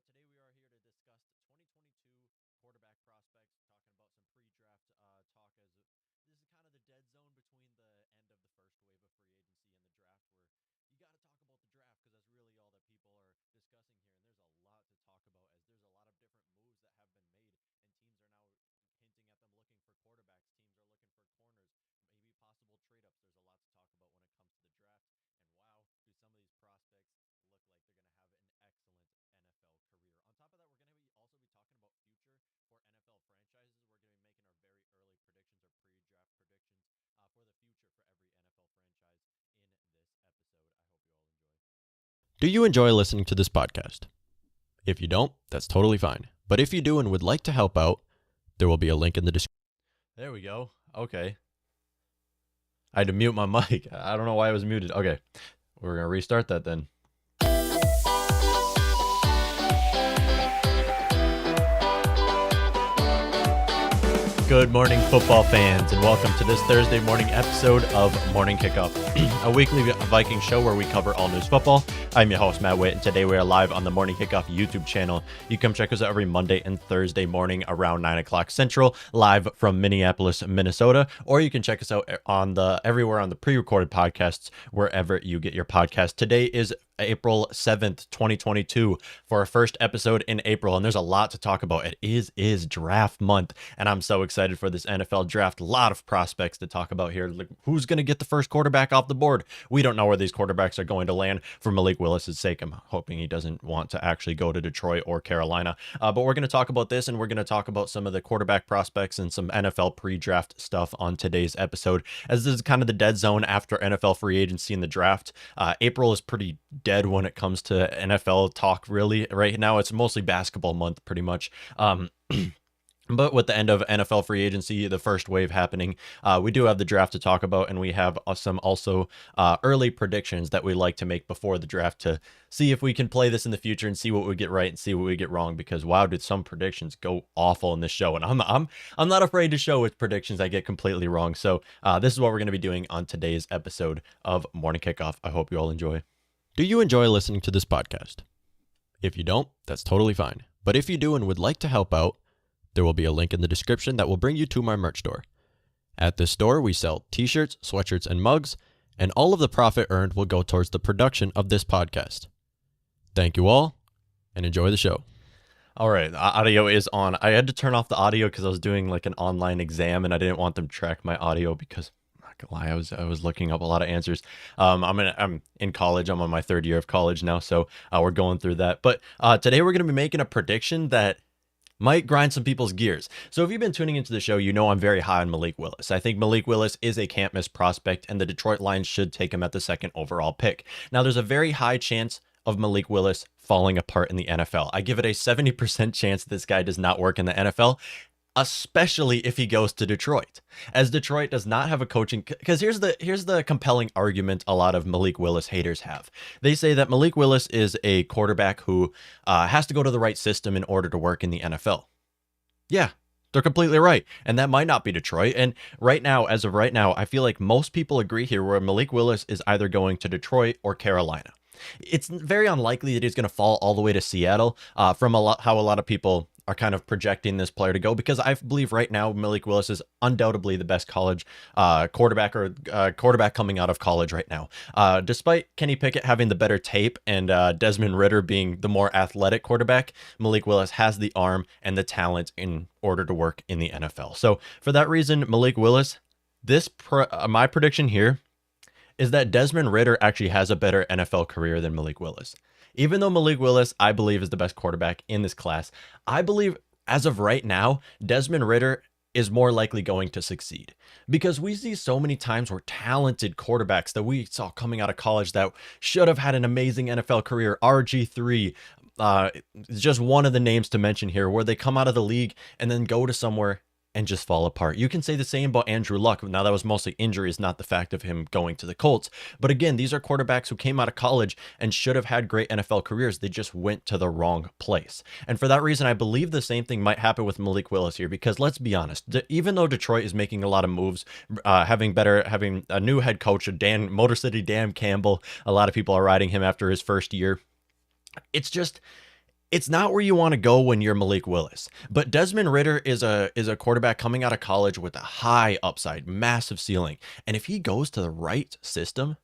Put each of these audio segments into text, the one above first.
Today we are here to discuss the 2022 quarterback prospects, talking about some pre-draft talk as this is kind of the dead zone between the end of the first wave of free agency and the draft, where you got to talk about the draft because that's really all that people are discussing here. And there's a lot to talk about as there's a lot of different moves that have been made, and teams are now hinting at them looking for quarterbacks. Teams are looking for corners, maybe possible trade-ups. There's a lot to talk about when it comes to the draft. And wow, do some of these prospects look like they're going to have an excellent NFL career. On top of that, we're going to also be talking about future for NFL franchises. We're going to be making our very early predictions or pre-draft predictions for the future for every NFL franchise in this episode. I hope you all enjoy. Do you enjoy listening to this podcast? If you don't, that's totally fine. But if you do and would like to help out, there will be a link in the description. There we go. Okay. I had to mute my mic. I don't know why it was muted. Okay. We're going to restart that then. Good morning, football fans, and welcome to this Thursday morning episode of Morning Kickoff, a weekly Viking show where we cover all news football. I'm your host, Matt Whit, and today we are live on the Morning Kickoff YouTube channel. You can check us out every Monday and Thursday morning around 9 o'clock Central, live from Minneapolis, Minnesota, or you can check us out on everywhere on the pre-recorded podcasts, wherever you get your podcast. Today is April 7th, 2022 for our first episode in April, and there's a lot to talk about. It is draft month, and I'm so excited for this NFL draft. A lot of prospects to talk about here. Like, who's going to get the first quarterback off the board? We don't know where these quarterbacks are going to land. For Malik Willis's sake, I'm hoping he doesn't want to actually go to Detroit or Carolina, but we're going to talk about this, and we're going to talk about some of the quarterback prospects and some NFL pre-draft stuff on today's episode, as this is kind of the dead zone after NFL free agency and the draft. April is pretty dead when it comes to NFL talk, really. Right now, it's mostly basketball month, pretty much. But with the end of NFL free agency, the first wave happening, we do have the draft to talk about, and we have some also early predictions that we like to make before the draft to see if we can play this in the future and see what we get right and see what we get wrong. Because wow, did some predictions go awful in this show, and I'm not afraid to show which predictions I get completely wrong. So this is what we're going to be doing on today's episode of Morning Kickoff. I hope you all enjoy. Do you enjoy listening to this podcast? If you don't, that's totally fine. But if you do and would like to help out, there will be a link in the description that will bring you to my merch store. At this store, we sell t-shirts, sweatshirts, and mugs, and all of the profit earned will go towards the production of this podcast. Thank you all, and enjoy the show. All right, the audio is on. I had to turn off the audio because I was doing like an online exam, and I didn't want them to track my audio because, I'm not gonna lie, I was looking up a lot of answers. I'm in college. I'm on my third year of college now, so we're going through that. But today we're gonna be making a prediction that might grind some people's gears. So if you've been tuning into the show, you know I'm very high on Malik Willis. I think Malik Willis is a can't miss prospect, and the Detroit Lions should take him at the second overall pick. Now, there's a very high chance of Malik Willis falling apart in the NFL. I give it a 70% chance this guy does not work in the NFL, especially if he goes to Detroit, as Detroit does not have a coaching. Because here's the compelling argument a lot of Malik Willis haters have. They say that Malik Willis is a quarterback who has to go to the right system in order to work in the NFL. Yeah, they're completely right. And that might not be Detroit. And right now, as of right now, I feel like most people agree here where Malik Willis is either going to Detroit or Carolina. It's very unlikely that he's going to fall all the way to Seattle from how a lot of people are kind of projecting this player to go, because I believe right now Malik Willis is undoubtedly the best college quarterback coming out of college right now. Despite Kenny Pickett having the better tape and Desmond Ritter being the more athletic quarterback, Malik Willis has the arm and the talent in order to work in the NFL. So for that reason, Malik Willis, my prediction here is that Desmond Ritter actually has a better NFL career than Malik Willis. Even though Malik Willis, I believe, is the best quarterback in this class, I believe as of right now, Desmond Ritter is more likely going to succeed, because we see so many times where talented quarterbacks that we saw coming out of college that should have had an amazing NFL career, RG3, just one of the names to mention here, where they come out of the league and then go to somewhere and just fall apart. You can say the same about Andrew Luck. Now, that was mostly injuries, not the fact of him going to the Colts. But again, these are quarterbacks who came out of college and should have had great NFL careers. They just went to the wrong place. And for that reason, I believe the same thing might happen with Malik Willis here, because let's be honest, even though Detroit is making a lot of moves, having a new head coach, Motor City Dan Campbell, a lot of people are riding him after his first year. It's just, It's not where you want to go when you're Malik Willis. But Desmond Ritter is a quarterback coming out of college with a high upside, massive ceiling. And if he goes to the right system,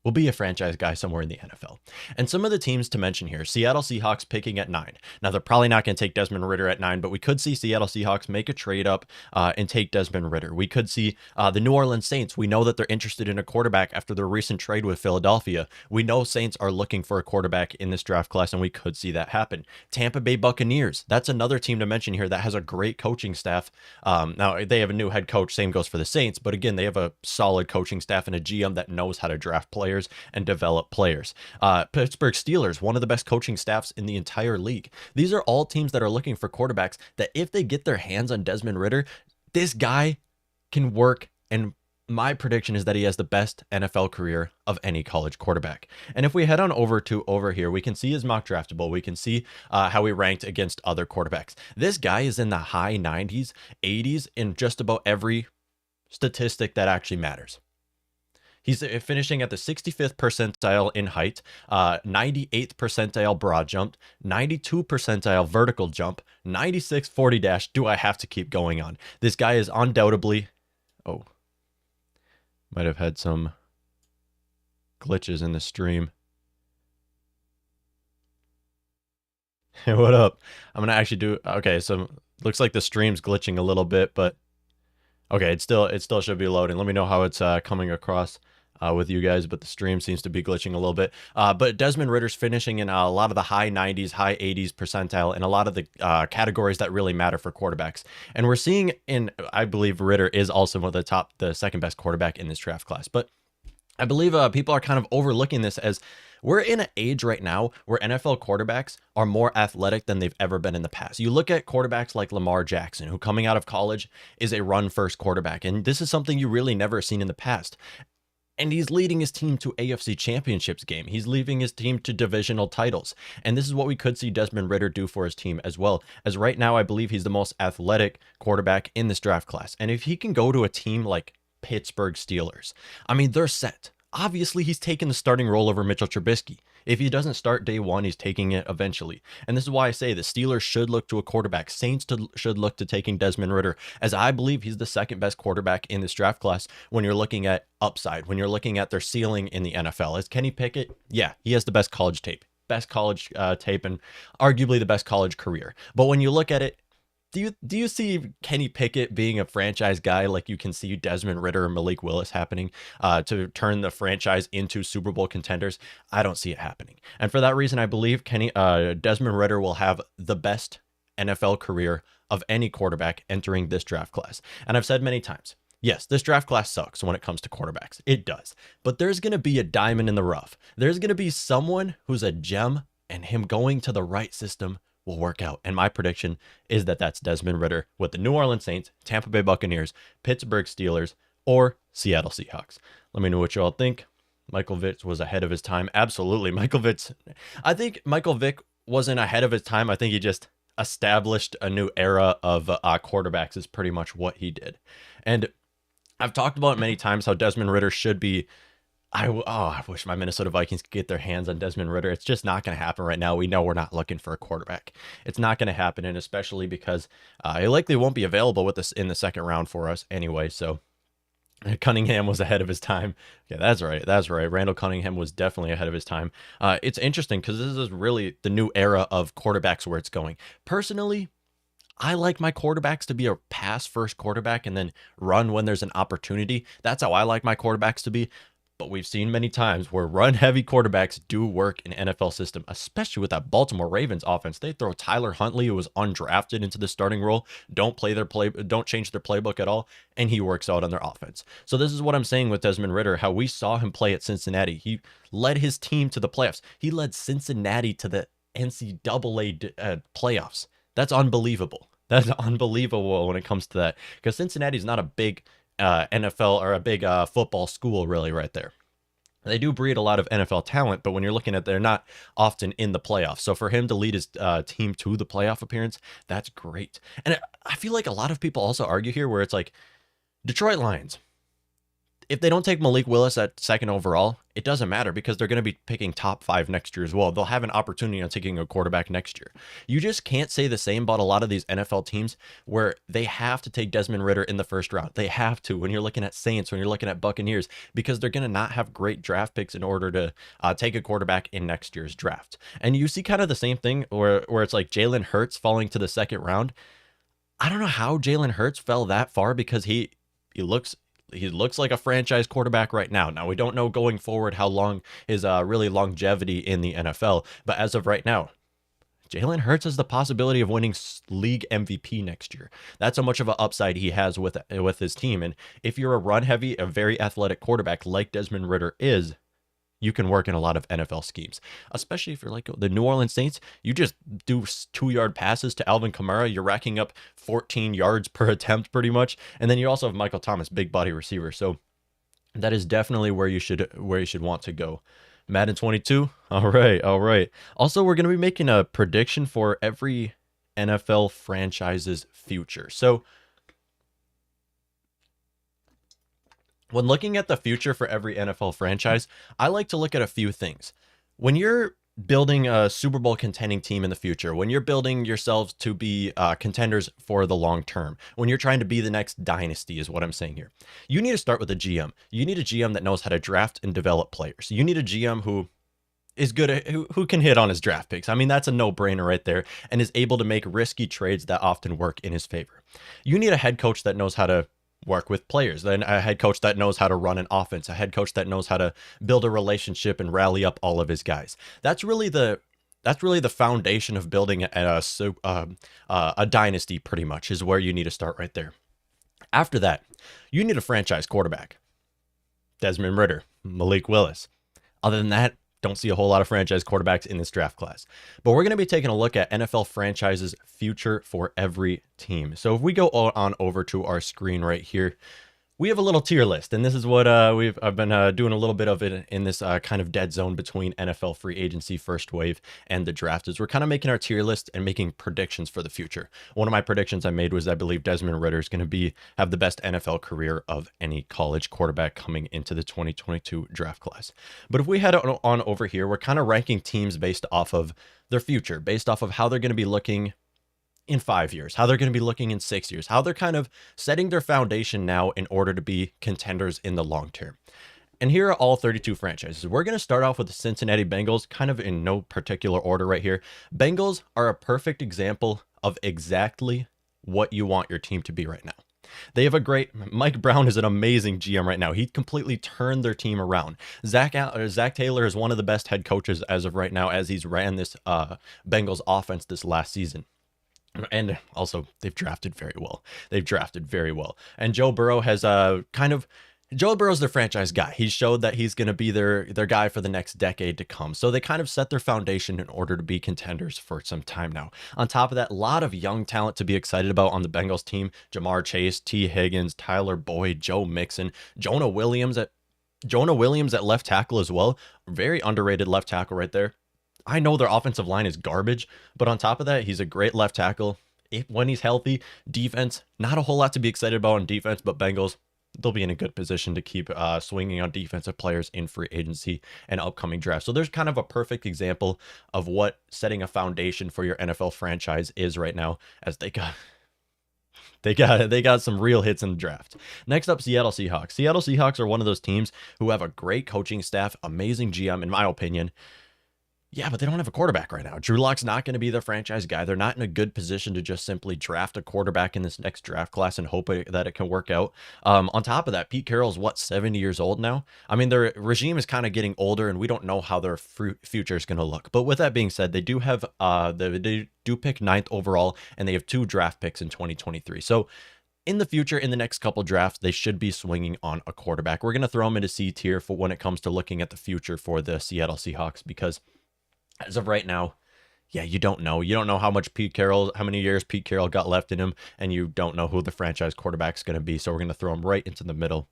will be a franchise guy somewhere in the NFL. And some of the teams to mention here, Seattle Seahawks picking at 9. Now, they're probably not going to take Desmond Ritter at 9, but we could see Seattle Seahawks make a trade up and take Desmond Ritter. We could see the New Orleans Saints. We know that they're interested in a quarterback after their recent trade with Philadelphia. We know Saints are looking for a quarterback in this draft class, and we could see that happen. Tampa Bay Buccaneers. That's another team to mention here that has a great coaching staff. Now, they have a new head coach. Same goes for the Saints, but again, they have a solid coaching staff and a GM that knows how to draft players and develop players. Pittsburgh Steelers, one of the best coaching staffs in the entire league. These are all teams that are looking for quarterbacks that if they get their hands on Desmond Ritter, this guy can work, and my prediction is that he has the best NFL career of any college quarterback. And if we head on over here, we can see his mock draftable. We can see how he ranked against other quarterbacks. This guy is in the high 90s, 80s in just about every statistic that actually matters. He's finishing at the 65th percentile in height, 98th percentile broad jump, 92 percentile vertical jump, 96 40 dash. Do I have to keep going on? This guy is undoubtedly, might have had some glitches in the stream. Hey, what up? I'm going to actually do, okay, so looks like the stream's glitching a little bit, but okay, it still should be loading. Let me know how it's coming across with you guys, but the stream seems to be glitching a little bit. But Desmond Ritter's finishing in a lot of the high 90s, high 80s percentile in a lot of the categories that really matter for quarterbacks. And we're seeing I believe Ritter is also one of the second best quarterback in this draft class. But I believe people are kind of overlooking this as we're in an age right now where NFL quarterbacks are more athletic than they've ever been in the past. You look at quarterbacks like Lamar Jackson, who coming out of college is a run-first quarterback. And this is something you really never seen in the past. And he's leading his team to AFC championships game. He's leading his team to divisional titles. And this is what we could see Desmond Ritter do for his team as well. As right now, I believe he's the most athletic quarterback in this draft class. And if he can go to a team like Pittsburgh Steelers, I mean, they're set. Obviously, he's taking the starting role over Mitchell Trubisky. If he doesn't start day one, he's taking it eventually. And this is why I say the Steelers should look to a quarterback. Saints should look to taking Desmond Ritter, as I believe he's the second best quarterback in this draft class when you're looking at upside, when you're looking at their ceiling in the NFL. Is Kenny Pickett? Yeah, he has the best college tape. Best college tape and arguably the best college career. But when you look at it, do you see Kenny Pickett being a franchise guy like you can see Desmond Ritter or Malik Willis happening to turn the franchise into Super Bowl contenders? I don't see it happening. And for that reason, I believe Desmond Ritter will have the best NFL career of any quarterback entering this draft class. And I've said many times, yes, this draft class sucks when it comes to quarterbacks. It does. But there's going to be a diamond in the rough. There's going to be someone who's a gem, and him going to the right system will work out. And my prediction is that that's Desmond Ritter with the New Orleans Saints, Tampa Bay Buccaneers, Pittsburgh Steelers, or Seattle Seahawks. Let me know what you all think. Michael Vick was ahead of his time. Absolutely. I think Michael Vick wasn't ahead of his time. I think he just established a new era of quarterbacks is pretty much what he did. And I've talked about it many times how Desmond Ritter should be. I wish my Minnesota Vikings could get their hands on Desmond Ritter. It's just not going to happen right now. We know we're not looking for a quarterback. It's not going to happen, and especially because he likely won't be available with us in the second round for us anyway. So Cunningham was ahead of his time. Yeah, that's right. That's right. Randall Cunningham was definitely ahead of his time. It's interesting because this is really the new era of quarterbacks where it's going. Personally, I like my quarterbacks to be a pass-first quarterback and then run when there's an opportunity. That's how I like my quarterbacks to be. But we've seen many times where run-heavy quarterbacks do work in NFL system, especially with that Baltimore Ravens offense. They throw Tyler Huntley, who was undrafted, into the starting role, don't change their playbook at all, and he works out on their offense. So this is what I'm saying with Desmond Ritter, how we saw him play at Cincinnati. He led his team to the playoffs. He led Cincinnati to the NCAA playoffs. That's unbelievable. That's unbelievable when it comes to that, because Cincinnati is not a big NFL or a big football school really right there. They do breed a lot of NFL talent, but when you're looking at, they're not often in the playoffs. So for him to lead his team to the playoff appearance, that's great. And I feel like a lot of people also argue here where it's like Detroit Lions. If they don't take Malik Willis at second overall, it doesn't matter because they're going to be picking top 5 next year as well. They'll have an opportunity on taking a quarterback next year. You just can't say the same about a lot of these NFL teams where they have to take Desmond Ritter in the first round. They have to when you're looking at Saints, when you're looking at Buccaneers, because they're going to not have great draft picks in order to take a quarterback in next year's draft. And you see kind of the same thing where it's like Jalen Hurts falling to the second round. I don't know how Jalen Hurts fell that far because he looks like a franchise quarterback right now. Now, we don't know going forward how long his really longevity in the NFL, but as of right now, Jalen Hurts has the possibility of winning league MVP next year. That's how much of an upside he has with his team. And if you're a run-heavy, a very athletic quarterback like Desmond Ritter is, you can work in a lot of NFL schemes, especially if you're like the New Orleans Saints. You just do 2-yard passes to Alvin Kamara. You're racking up 14 yards per attempt pretty much. And then you also have Michael Thomas, big body receiver. So that is definitely where you should want to go. Madden 22. All right. Also, we're going to be making a prediction for every NFL franchise's future. So when looking at the future for every NFL franchise, I like to look at a few things. When you're building a Super Bowl contending team in the future, when you're building yourselves to be contenders for the long term, when you're trying to be the next dynasty is what I'm saying here, you need to start with a GM. You need a GM that knows how to draft and develop players. You need a GM who is good at, who can hit on his draft picks. I mean, that's a no-brainer right there, and is able to make risky trades that often work in his favor. You need a head coach that knows how to work with players, then a head coach that knows how to run an offense, a head coach that knows how to build a relationship and rally up all of his guys. That's really the foundation of building a dynasty, pretty much, is where you need to start right there. After that, you need a franchise quarterback. Desmond Ritter, Malik Willis. Other than that, don't see a whole lot of franchise quarterbacks in this draft class. But we're going to be taking a look at NFL franchises' future for every team. So if we go on over to our screen right here, we have a little tier list, and this is what I've been doing a little bit of it in this kind of dead zone between NFL free agency first wave and the draft. Is we're kind of making our tier list and making predictions for the future. One of my predictions I made was I believe Desmond Ritter is going to have the best NFL career of any college quarterback coming into the 2022 draft class. But if we head on over here, we're kind of ranking teams based off of their future, based off of how they're going to be looking in 5 years, how they're going to be looking in 6 years, how they're kind of setting their foundation now in order to be contenders in the long term. And here are all 32 franchises. We're going to start off with the Cincinnati Bengals, kind of in no particular order right here. Bengals are a perfect example of exactly what you want your team to be right now. They have Mike Brown is an amazing GM right now. He completely turned their team around. Zach Taylor is one of the best head coaches as of right now, as he's ran this Bengals offense this last season. And also, they've drafted very well. And Joe Burrow has Joe Burrow's their franchise guy. He showed that he's going to be their guy for the next decade to come. So they kind of set their foundation in order to be contenders for some time now. On top of that, a lot of young talent to be excited about on the Bengals team. Jamar Chase, T. Higgins, Tyler Boyd, Joe Mixon, Jonah Williams at left tackle as well. Very underrated left tackle right there. I know their offensive line is garbage, but on top of that, he's a great left tackle. When he's healthy, defense, not a whole lot to be excited about on defense, but Bengals, they'll be in a good position to keep swinging on defensive players in free agency and upcoming drafts. So there's kind of a perfect example of what setting a foundation for your NFL franchise is right now, as they got some real hits in the draft. Next up, Seattle Seahawks. Seattle Seahawks are one of those teams who have a great coaching staff, amazing GM, in my opinion. Yeah, but they don't have a quarterback right now. Drew Lock's not going to be their franchise guy. They're not in a good position to just simply draft a quarterback in this next draft class and hope that it can work out. On top of that, Pete Carroll's 70 years old now? I mean, their regime is kind of getting older, and we don't know how their future is going to look. But with that being said, they do have they do pick 9th overall, and they have 2 draft picks in 2023. So in the future, in the next couple drafts, they should be swinging on a quarterback. We're going to throw them into C tier for when it comes to looking at the future for the Seattle Seahawks, because as of right now, yeah, you don't know. You don't know how many years Pete Carroll got left in him, and you don't know who the franchise quarterback's going to be. So we're going to throw him right into the middle.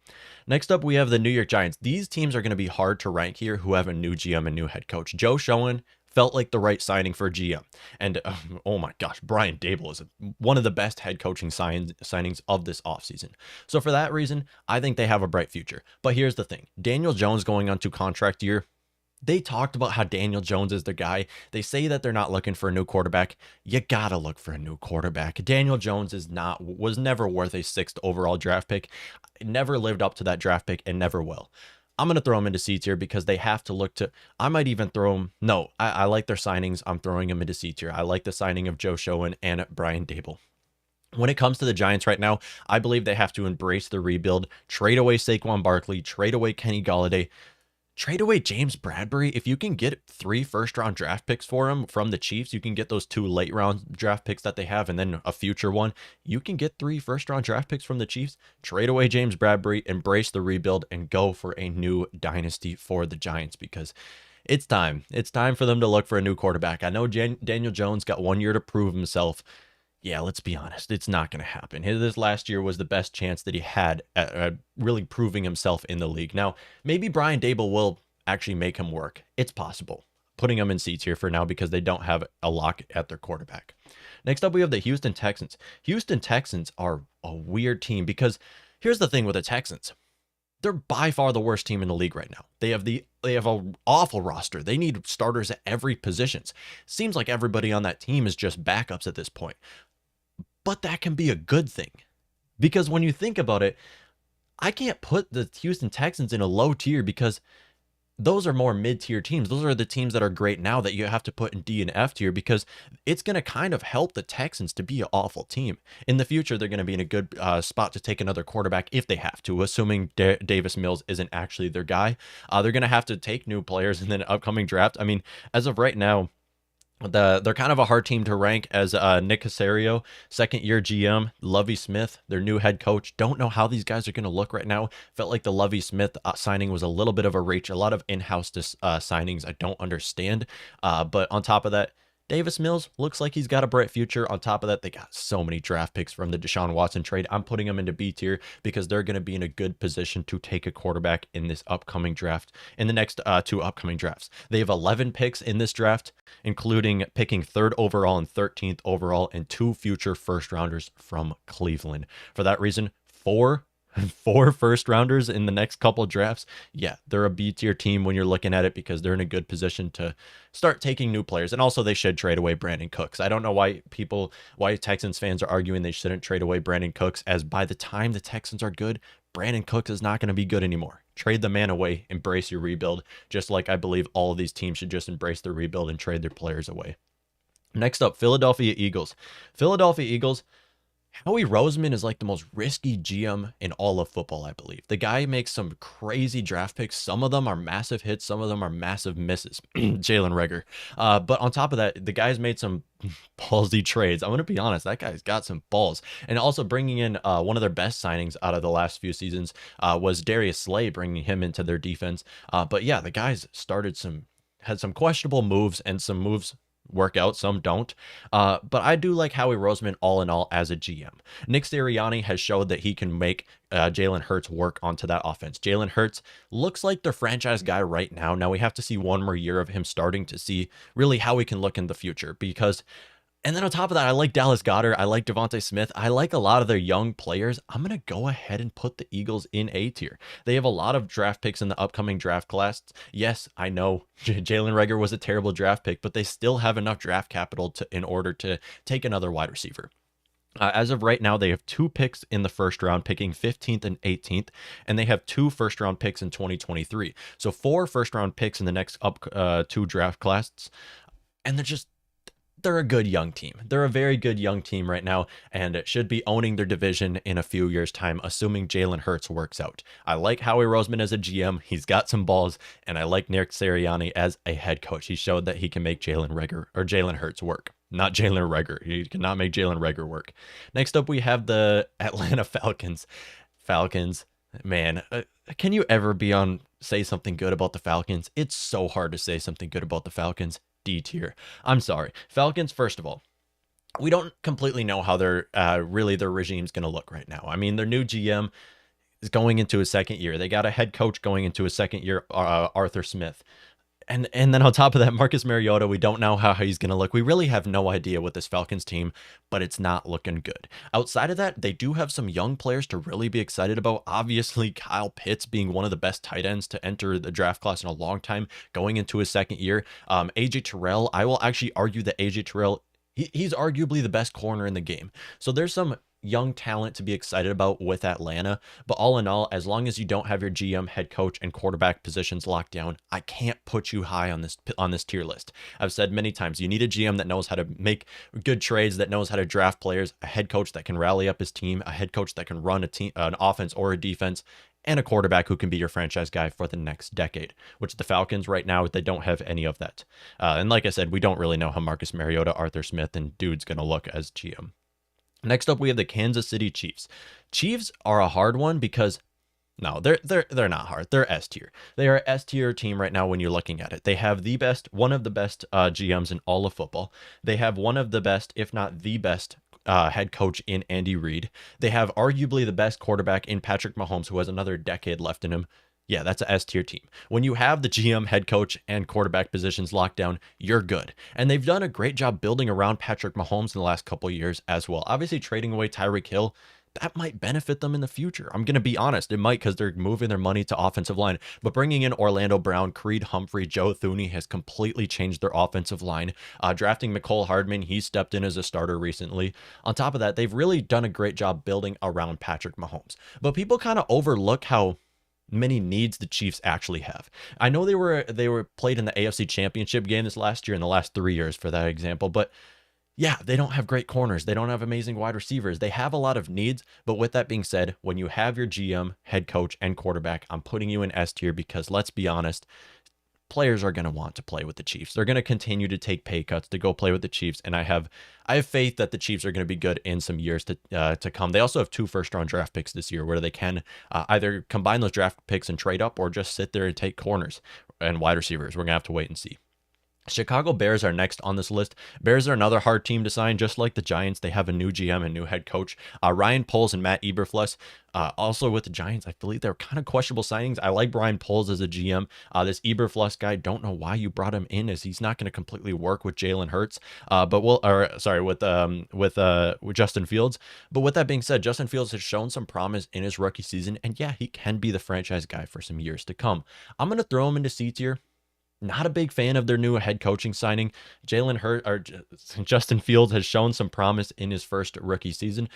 Next up, we have the New York Giants. These teams are going to be hard to rank here who have a new GM and new head coach. Joe Schoen, felt like the right signing for a GM. And oh my gosh, Brian Daboll is one of the best head coaching signings of this offseason. So for that reason, I think they have a bright future. But here's the thing. Daniel Jones going on to contract year. They talked about how Daniel Jones is their guy. They say that they're not looking for a new quarterback. You gotta look for a new quarterback. Daniel Jones was never worth a 6th overall draft pick. Never lived up to that draft pick and never will. I'm going to throw him into C tier because they have to look to, I might even throw him. No, I like their signings. I'm throwing him into C tier. I like the signing of Joe Schoen and Brian Daboll. When it comes to the Giants right now, I believe they have to embrace the rebuild, trade away Saquon Barkley, trade away Kenny Golladay, trade away James Bradbury. If you can get 3 first-round draft picks for him from the Chiefs, you can get those 2 late-round draft picks that they have and then a future one. You can get 3 first-round draft picks from the Chiefs, trade away James Bradbury, embrace the rebuild, and go for a new dynasty for the Giants because it's time. It's time for them to look for a new quarterback. I know Daniel Jones got 1 year to prove himself. Yeah, let's be honest. It's not going to happen. This last year was the best chance that he had at really proving himself in the league. Now, maybe Brian Daboll will actually make him work. It's possible. Putting him in C tier for now because they don't have a lock at their quarterback. Next up, we have the Houston Texans. Houston Texans are a weird team because here's the thing with the Texans. They're by far the worst team in the league right now. They have an awful roster. They need starters at every position. Seems like everybody on that team is just backups at this point. But that can be a good thing because when you think about it, I can't put the Houston Texans in a low tier because those are more mid-tier teams. Those are the teams that are great now that you have to put in D and F tier because it's going to kind of help the Texans to be an awful team. In the future, they're going to be in a good spot to take another quarterback if they have to, assuming Davis Mills isn't actually their guy. They're going to have to take new players in the upcoming draft. I mean, as of right now, they're kind of a hard team to rank as Nick Caserio, 2nd-year GM, Lovie Smith, their new head coach. Don't know how these guys are going to look right now. Felt like the Lovie Smith signing was a little bit of a reach. A lot of in-house signings I don't understand. But on top of that, Davis Mills looks like he's got a bright future. On top of that, they got so many draft picks from the Deshaun Watson trade. I'm putting them into B tier because they're going to be in a good position to take a quarterback in this upcoming draft, in the next 2 upcoming drafts. They have 11 picks in this draft, including picking 3rd overall and 13th overall and 2 future first rounders from Cleveland. For that reason, 4 first rounders in the next couple of drafts. Yeah, they're a B tier team when you're looking at it because they're in a good position to start taking new players. And also they should trade away Brandon Cooks. I don't know why Texans fans are arguing they shouldn't trade away Brandon Cooks, as by the time the Texans are good, Brandon Cooks is not going to be good anymore. Trade the man away, embrace your rebuild, just like I believe all of these teams should just embrace their rebuild and trade their players away. Next up, Philadelphia Eagles. Philadelphia Eagles, Howie Roseman is like the most risky GM in all of football, I believe. The guy makes some crazy draft picks. Some of them are massive hits. Some of them are massive misses. Jalen Reagor. But on top of that, the guy's made some ballsy trades. I'm going to be honest. That guy's got some balls. And also bringing in one of their best signings out of the last few seasons was Darius Slay, bringing him into their defense. But yeah, the guy's had some questionable moves and some moves work out, some don't. But I do like Howie Roseman all in all as a GM. Nick Sirianni has showed that he can make Jalen Hurts work onto that offense. Jalen Hurts looks like their franchise guy right now. Now we have to see 1 more year of him starting to see really how he can look in the future because. And then on top of that, I like Dallas Goedert. I like Devontae Smith. I like a lot of their young players. I'm going to go ahead and put the Eagles in A tier. They have a lot of draft picks in the upcoming draft class. Yes, I know Jalen Reagor was a terrible draft pick, but they still have enough draft capital in order to take another wide receiver. As of right now, they have 2 picks in the first round, picking 15th and 18th, and they have 2 first-round picks in 2023. So 4 first-round picks in the next 2 draft classes, and they're a good young team. They're a very good young team right now, and it should be owning their division in a few years' time, assuming Jalen Hurts works out. I like Howie Roseman as a GM. He's got some balls, and I like Nick Sirianni as a head coach. He showed that he can make Jalen Hurts work. Not Jalen Reagor. He cannot make Jalen Reagor work. Next up, we have the Atlanta Falcons. Falcons, man, can you ever say something good about the Falcons? It's so hard to say something good about the Falcons. D tier. I'm sorry. Falcons, first of all, we don't completely know how their regime's going to look right now. I mean, their new GM is going into his 2nd year. They got a head coach going into his 2nd year, Arthur Smith. And then on top of that, Marcus Mariota, we don't know how he's going to look. We really have no idea with this Falcons team, but it's not looking good. Outside of that, they do have some young players to really be excited about. Obviously, Kyle Pitts being one of the best tight ends to enter the draft class in a long time, going into his second year. AJ Terrell, I will actually argue that AJ Terrell, he's arguably the best corner in the game. So there's some young talent to be excited about with Atlanta. But all in all, as long as you don't have your GM, head coach, and quarterback positions locked down, I can't put you high on this tier list. I've said many times, you need a GM that knows how to make good trades, that knows how to draft players, a head coach that can rally up his team, a head coach that can run a team, an offense or a defense, and a quarterback who can be your franchise guy for the next decade, which the Falcons right now, they don't have any of that. And like I said, we don't really know how Marcus Mariota, Arthur Smith, and dude's going to look as GM. Next up, we have the Kansas City Chiefs. Chiefs are a hard one because no, they're not hard. They're S tier. They are an S tier team right now when you're looking at it. They have one of the best GMs in all of football. They have one of the best, if not the best, head coach in Andy Reid. They have arguably the best quarterback in Patrick Mahomes, who has another decade left in him. Yeah, that's a S tier team. When you have the GM, head coach, and quarterback positions locked down, you're good. And they've done a great job building around Patrick Mahomes in the last couple of years as well. Obviously, trading away Tyreek Hill, that might benefit them in the future. I'm going to be honest, it might, because they're moving their money to offensive line. But bringing in Orlando Brown, Creed Humphrey, Joe Thuney has completely changed their offensive line. Drafting Mecole Hardman, he stepped in as a starter recently. On top of that, they've really done a great job building around Patrick Mahomes. But people kind of overlook how many needs the Chiefs actually have. I know they were played in the AFC Championship game this last year, in the last 3 years for that example, but yeah, they don't have great corners. They don't have amazing wide receivers. They have a lot of needs, but with that being said, when you have your GM, head coach, and quarterback, I'm putting you in S tier because let's be honest, players are going to want to play with the Chiefs. They're going to continue to take pay cuts to go play with the Chiefs, and I have faith that the Chiefs are going to be good in some years to come. They also have 2 first-round draft picks this year where they can either combine those draft picks and trade up or just sit there and take corners and wide receivers. We're going to have to wait and see. Chicago Bears are next on this list. Bears are another hard team to sign, just like the Giants. They have a new GM and new head coach. Ryan Poles and Matt Eberflus. Also with the Giants, I believe they're kind of questionable signings. I like Brian Poles as a GM. This Eberflus guy, don't know why you brought him in, as he's not going to completely work with Jalen Hurts. With Justin Fields. But with that being said, Justin Fields has shown some promise in his rookie season, and yeah, he can be the franchise guy for some years to come. I'm going to throw him into C tier. Not a big fan of their new head coaching signing. Justin Fields has shown some promise in his first rookie season.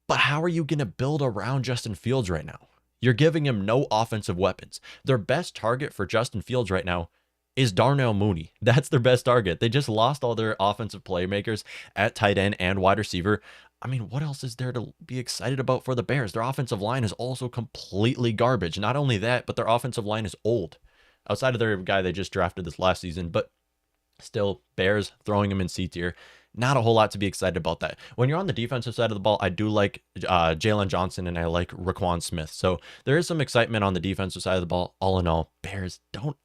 But how are you going to build around Justin Fields right now? You're giving him no offensive weapons. Their best target for Justin Fields right now is Darnell Mooney. That's their best target. They just lost all their offensive playmakers at tight end and wide receiver. I mean, what else is there to be excited about for the Bears? Their offensive line is also completely garbage. Not only that, but their offensive line is old. Outside of their guy they just drafted this last season, but still, Bears throwing him in C tier. Not a whole lot to be excited about that. When you're on the defensive side of the ball, I do like Jalen Johnson and I like Raquan Smith. So there is some excitement on the defensive side of the ball. All in all, Bears, don't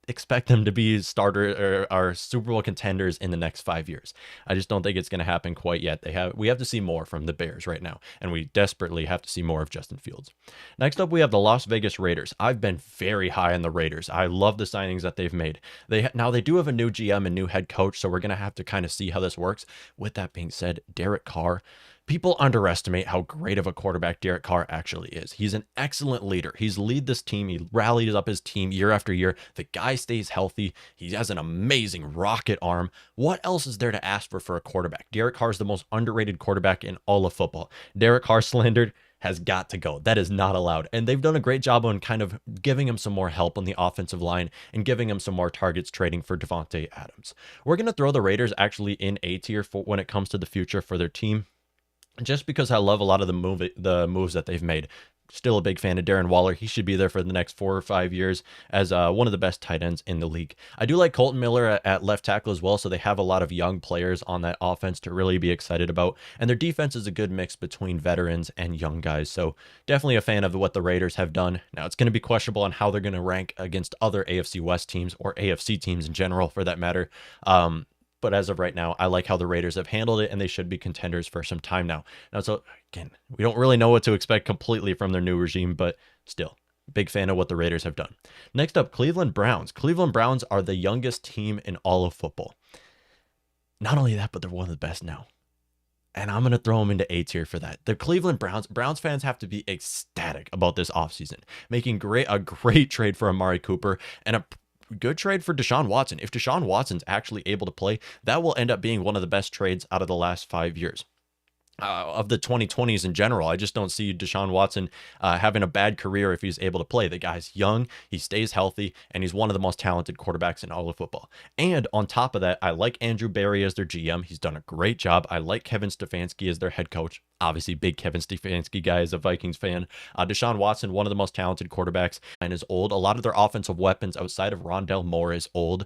expect them to be starter or Super Bowl contenders in the next 5 years. I just don't think it's going to happen quite yet. We have to see more from the Bears right now, and we desperately have to see more of Justin Fields. Next up, we have the Las Vegas Raiders. I've been very high on the Raiders. I love the signings that they've made. Now they do have a new GM and new head coach, so we're going to have to kind of see how this works. With that being said, Derek Carr, people underestimate how great of a quarterback Derek Carr actually is. He's an excellent leader. He's lead this team. He rallies up his team year after year. The guy stays healthy. He has an amazing rocket arm. What else is there to ask for a quarterback? Derek Carr is the most underrated quarterback in all of football. Derek Carr slandered has got to go. That is not allowed. And they've done a great job on kind of giving him some more help on the offensive line and giving him some more targets trading for Devontae Adams. We're going to throw the Raiders actually in A tier when it comes to the future for their team, just because I love a lot of the moves that they've made. Still a big fan of Darren Waller. He should be there for the next 4 or 5 years as one of the best tight ends in the league. I do like Colton Miller at left tackle as well, so they have a lot of young players on that offense to really be excited about. And their defense is a good mix between veterans and young guys, so definitely a fan of what the Raiders have done. Now, it's going to be questionable on how they're going to rank against other AFC West teams or AFC teams in general, for that matter. But as of right now, I like how the Raiders have handled it, and they should be contenders for some time now. So again, we don't really know what to expect completely from their new regime, but still, Big fan of what the Raiders have done. Next up, Cleveland Browns. Cleveland Browns are the youngest team in all of football. Not only that, but they're one of the best now. And I'm going to throw them into A tier for that. The Cleveland Browns fans have to be ecstatic about this offseason, making a great trade for Amari Cooper and a good trade for Deshaun Watson. If Deshaun Watson's actually able to play, that will end up being one of the best trades out of the last 5 years. Of the 2020s in general. I just don't see Deshaun Watson having a bad career if he's able to play. The guy's young, he stays healthy, and he's one of the most talented quarterbacks in all of football. And on top of that, I like Andrew Berry as their GM. He's done a great job. I like Kevin Stefanski as their head coach. Obviously, big Kevin Stefanski guy as a Vikings fan. Deshaun Watson, one of the most talented quarterbacks, and is old. A lot of their offensive weapons outside of Rondale Moore is old.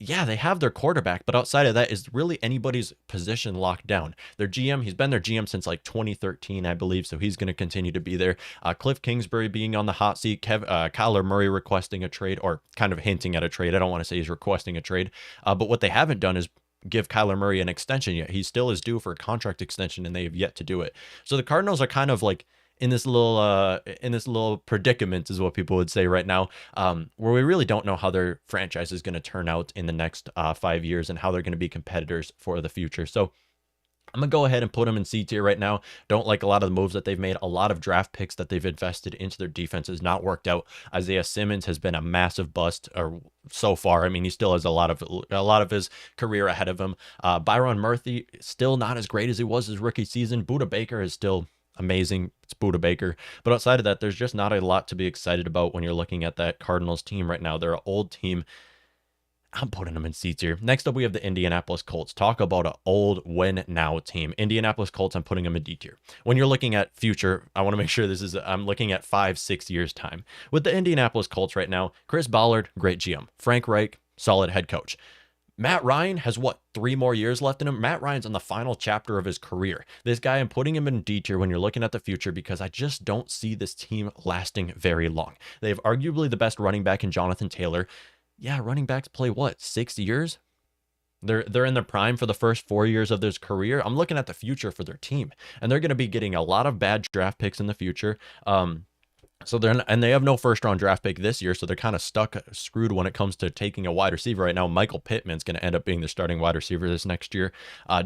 Yeah, they have their quarterback, but outside of that, is really anybody's position locked down? Their GM, he's been their GM since like 2013, I believe, so he's going to continue to be there. Cliff Kingsbury being on the hot seat, Kyler Murray requesting a trade, or kind of hinting at a trade. I don't want to say he's requesting a trade, but what they haven't done is give Kyler Murray an extension yet. He still is due for a contract extension, and they have yet to do it. So the Cardinals are kind of like in this little predicament, is what people would say right now, where we really don't know how their franchise is going to turn out in the next 5 years and how they're going to be competitors for the future. So I'm going to go ahead and put them in C tier right now. Don't like a lot of the moves that they've made. A lot of draft picks that they've invested into their defense has not worked out. Isaiah Simmons has been a massive bust, or so far. I mean, he still has a lot of his career ahead of him. Byron Murphy, still not as great as he was his rookie season. Budda Baker is still amazing. It's Budda Baker. But outside of that, there's just not a lot to be excited about when you're looking at that Cardinals team right now. They're an old team. I'm putting them in C tier. Next up, we have the Indianapolis Colts. Talk about an old win now team. Indianapolis Colts, I'm putting them in D tier. When you're looking at future, I want to make sure I'm looking at 5-6 years time. With the Indianapolis Colts right now, Chris Ballard, great GM. Frank Reich, solid head coach. Matt Ryan has 3 more years left in him? Matt Ryan's on the final chapter of his career. This guy, I'm putting him in D tier when you're looking at the future, because I just don't see this team lasting very long. They have arguably the best running back in Jonathan Taylor. Yeah, running backs play 6 years? They're in their prime for the first 4 years of their career. I'm looking at the future for their team, and they're going to be getting a lot of bad draft picks in the future. They have no first round draft pick this year, so they're kind of screwed when it comes to taking a wide receiver right now. Michael Pittman's going to end up being the starting wide receiver this next year.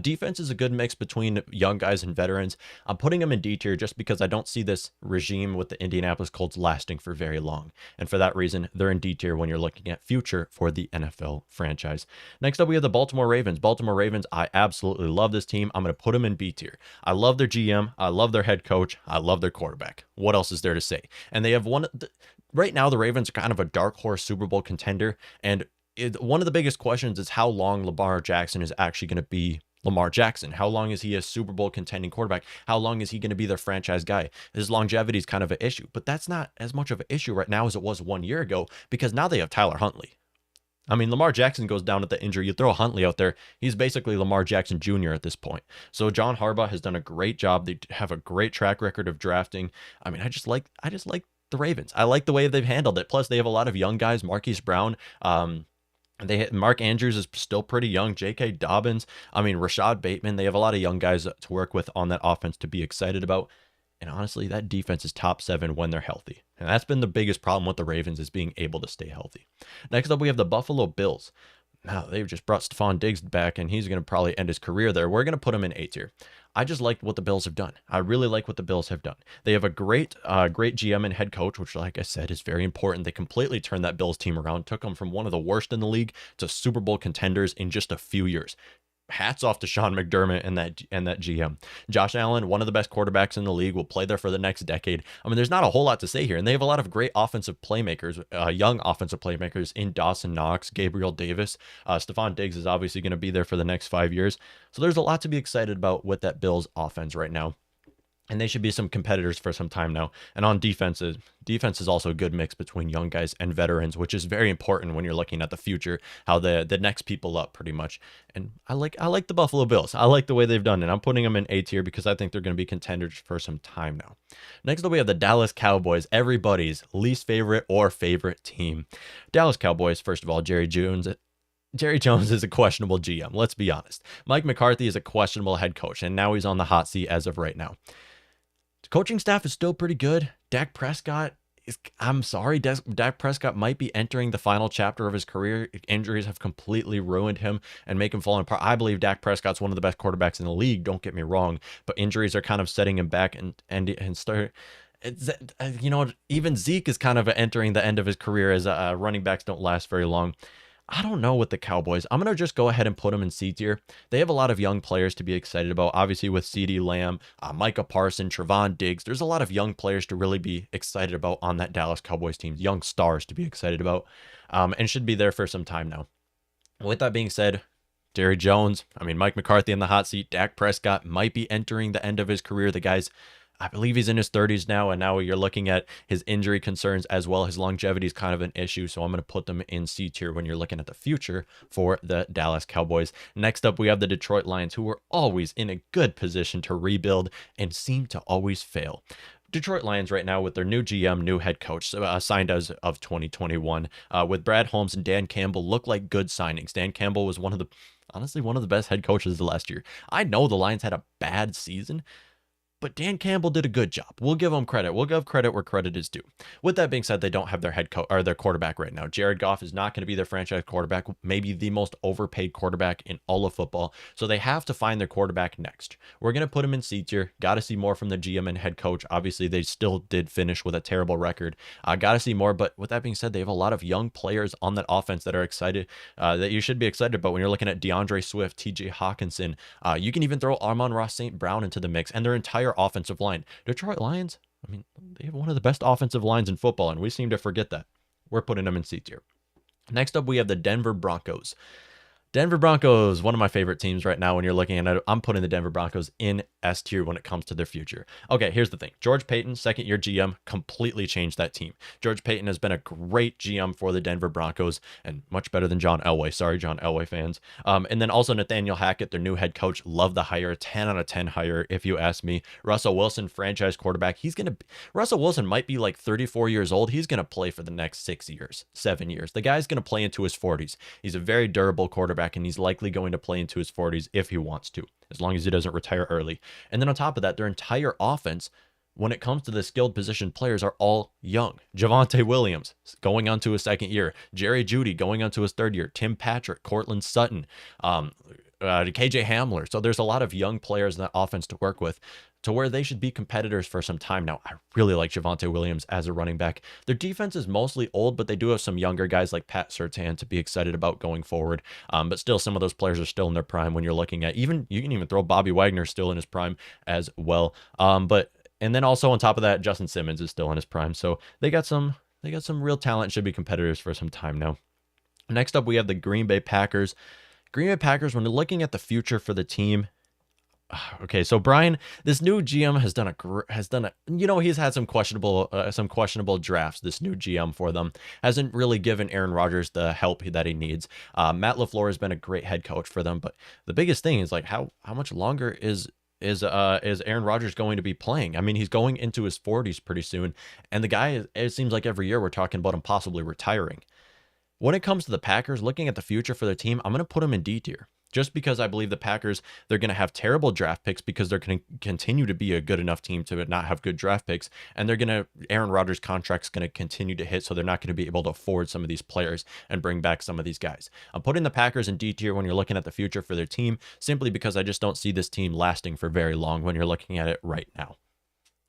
Defense is a good mix between young guys and veterans. I'm putting them in D tier just because I don't see this regime with the Indianapolis Colts lasting for very long. And for that reason, they're in D tier when you're looking at future for the NFL franchise. Next up, we have the Baltimore Ravens. Baltimore Ravens, I absolutely love this team. I'm going to put them in B tier. I love their GM. I love their head coach. I love their quarterback. What else is there to say? And they have right now, the Ravens are kind of a dark horse Super Bowl contender. And one of the biggest questions is how long Lamar Jackson is actually going to be Lamar Jackson. How long is he a Super Bowl contending quarterback? How long is he going to be their franchise guy? His longevity is kind of an issue, but that's not as much of an issue right now as it was 1 year ago, because now they have Tyler Huntley. I mean, Lamar Jackson goes down with the injury. You throw Huntley out there, he's basically Lamar Jackson Jr. at this point. So John Harbaugh has done a great job. They have a great track record of drafting. I mean, I just like the Ravens. I like the way they've handled it. Plus, they have a lot of young guys. Marquise Brown. Mark Andrews is still pretty young. J.K. Dobbins. I mean, Rashad Bateman. They have a lot of young guys to work with on that offense to be excited about. And honestly, that defense is top 7 when they're healthy. And that's been the biggest problem with the Ravens, is being able to stay healthy. Next up, we have the Buffalo Bills. Now, they've just brought Stephon Diggs back, and he's going to probably end his career there. We're going to put him in A tier. I just like what the Bills have done. I really like what the Bills have done. They have a great GM and head coach, which, like I said, is very important. They completely turned that Bills team around, took them from one of the worst in the league to Super Bowl contenders in just a few years. Hats off to Sean McDermott and that GM. Josh Allen, one of the best quarterbacks in the league, will play there for the next decade. I mean, there's not a whole lot to say here. And they have a lot of great offensive playmakers, young offensive playmakers in Dawson Knox, Gabriel Davis. Stephon Diggs is obviously going to be there for the next 5 years. So there's a lot to be excited about with that Bills offense right now. And they should be some competitors for some time now. And on defense is also a good mix between young guys and veterans, which is very important when you're looking at the future, how the next people up pretty much. And I like the Buffalo Bills. I like the way they've done it. I'm putting them in A tier because I think they're going to be contenders for some time now. Next up, we have the Dallas Cowboys, everybody's least favorite or favorite team. Dallas Cowboys, first of all, Jerry Jones is a questionable GM. Let's be honest. Mike McCarthy is a questionable head coach, and now he's on the hot seat as of right now. The coaching staff is still pretty good. Dak Prescott, I'm sorry, Dak Prescott might be entering the final chapter of his career. Injuries have completely ruined him and make him fall apart. I believe Dak Prescott's one of the best quarterbacks in the league. Don't get me wrong, but injuries are kind of setting him back and start. Even Zeke is kind of entering the end of his career as running backs don't last very long. I don't know with the Cowboys. I'm going to just go ahead and put them in C tier. They have a lot of young players to be excited about. Obviously, with CeeDee Lamb, Micah Parsons, Trevon Diggs, there's a lot of young players to really be excited about on that Dallas Cowboys team. Young stars to be excited about, and should be there for some time now. With that being said, Jerry Jones, Mike McCarthy in the hot seat. Dak Prescott might be entering the end of his career. The guy's, I believe he's in his 30s now, and now you're looking at his injury concerns as well. His longevity is kind of an issue, so I'm going to put them in C tier when you're looking at the future for the Dallas Cowboys. Next up, we have the Detroit Lions, who were always in a good position to rebuild and seem to always fail. Detroit Lions right now with their new GM, new head coach, signed as of 2021, with Brad Holmes and Dan Campbell, look like good signings. Dan Campbell was honestly one of the best head coaches of last year. I know the Lions had a bad season, but Dan Campbell did a good job. We'll give him credit. We'll give credit where credit is due. With that being said, they don't have their head coach or their quarterback right now. Jared Goff is not going to be their franchise quarterback, maybe the most overpaid quarterback in all of football. So they have to find their quarterback next. We're going to put him in C tier. Got to see more from the GM and head coach. Obviously, they still did finish with a terrible record. Got to see more. But with that being said, they have a lot of young players on that offense that are excited, that you should be excited about when you're looking at DeAndre Swift, TJ Hawkinson. You can even throw Amon-Ra St. Brown into the mix and their entire offensive line. Detroit Lions, they have one of the best offensive lines in football, and we seem to forget that. We're putting them in C tier. Next up, we have the Denver Broncos. Denver Broncos, one of my favorite teams right now when you're looking at it. I'm putting the Denver Broncos in S tier when it comes to their future. Okay, here's the thing. George Paton, second-year GM, completely changed that team. George Paton has been a great GM for the Denver Broncos and much better than John Elway. Sorry, John Elway fans. And then also Nathaniel Hackett, their new head coach. Love the hire. 10 out of 10 hire, if you ask me. Russell Wilson, franchise quarterback. Russell Wilson might be like 34 years old. He's going to play for the next 6 years, 7 years. The guy's going to play into his 40s. He's a very durable quarterback, and he's likely going to play into his 40s if he wants to, as long as he doesn't retire early. And then on top of that, their entire offense, when it comes to the skilled position players, are all young. Javonte Williams going on to his second year. Jerry Jeudy going on to his third year. Tim Patrick, Cortland Sutton, KJ Hamler. So there's a lot of young players in that offense to work with, to where they should be competitors for some time now. I really like Javonte Williams as a running back. Their defense is mostly old, but they do have some younger guys like Pat Surtain to be excited about going forward. But still, some of those players are still in their prime when you're looking at, you can even throw Bobby Wagner still in his prime as well. And then also on top of that, Justin Simmons is still in his prime. So they got some real talent, should be competitors for some time now. Next up, we have the Green Bay Packers. Green Bay Packers, when you're looking at the future for the team, okay, so Brian, this new GM he's had some questionable drafts. This new GM for them hasn't really given Aaron Rodgers the help that he needs. Matt LaFleur has been a great head coach for them, but the biggest thing is like how much longer is Aaron Rodgers going to be playing? He's going into his 40s pretty soon, and the guy, it seems like every year we're talking about him possibly retiring. When it comes to the Packers, looking at the future for their team, I'm going to put them in D tier. Just because I believe the Packers, they're going to have terrible draft picks because they're going to continue to be a good enough team to not have good draft picks. And Aaron Rodgers' contract's going to continue to hit, so they're not going to be able to afford some of these players and bring back some of these guys. I'm putting the Packers in D tier when you're looking at the future for their team, simply because I just don't see this team lasting for very long when you're looking at it right now,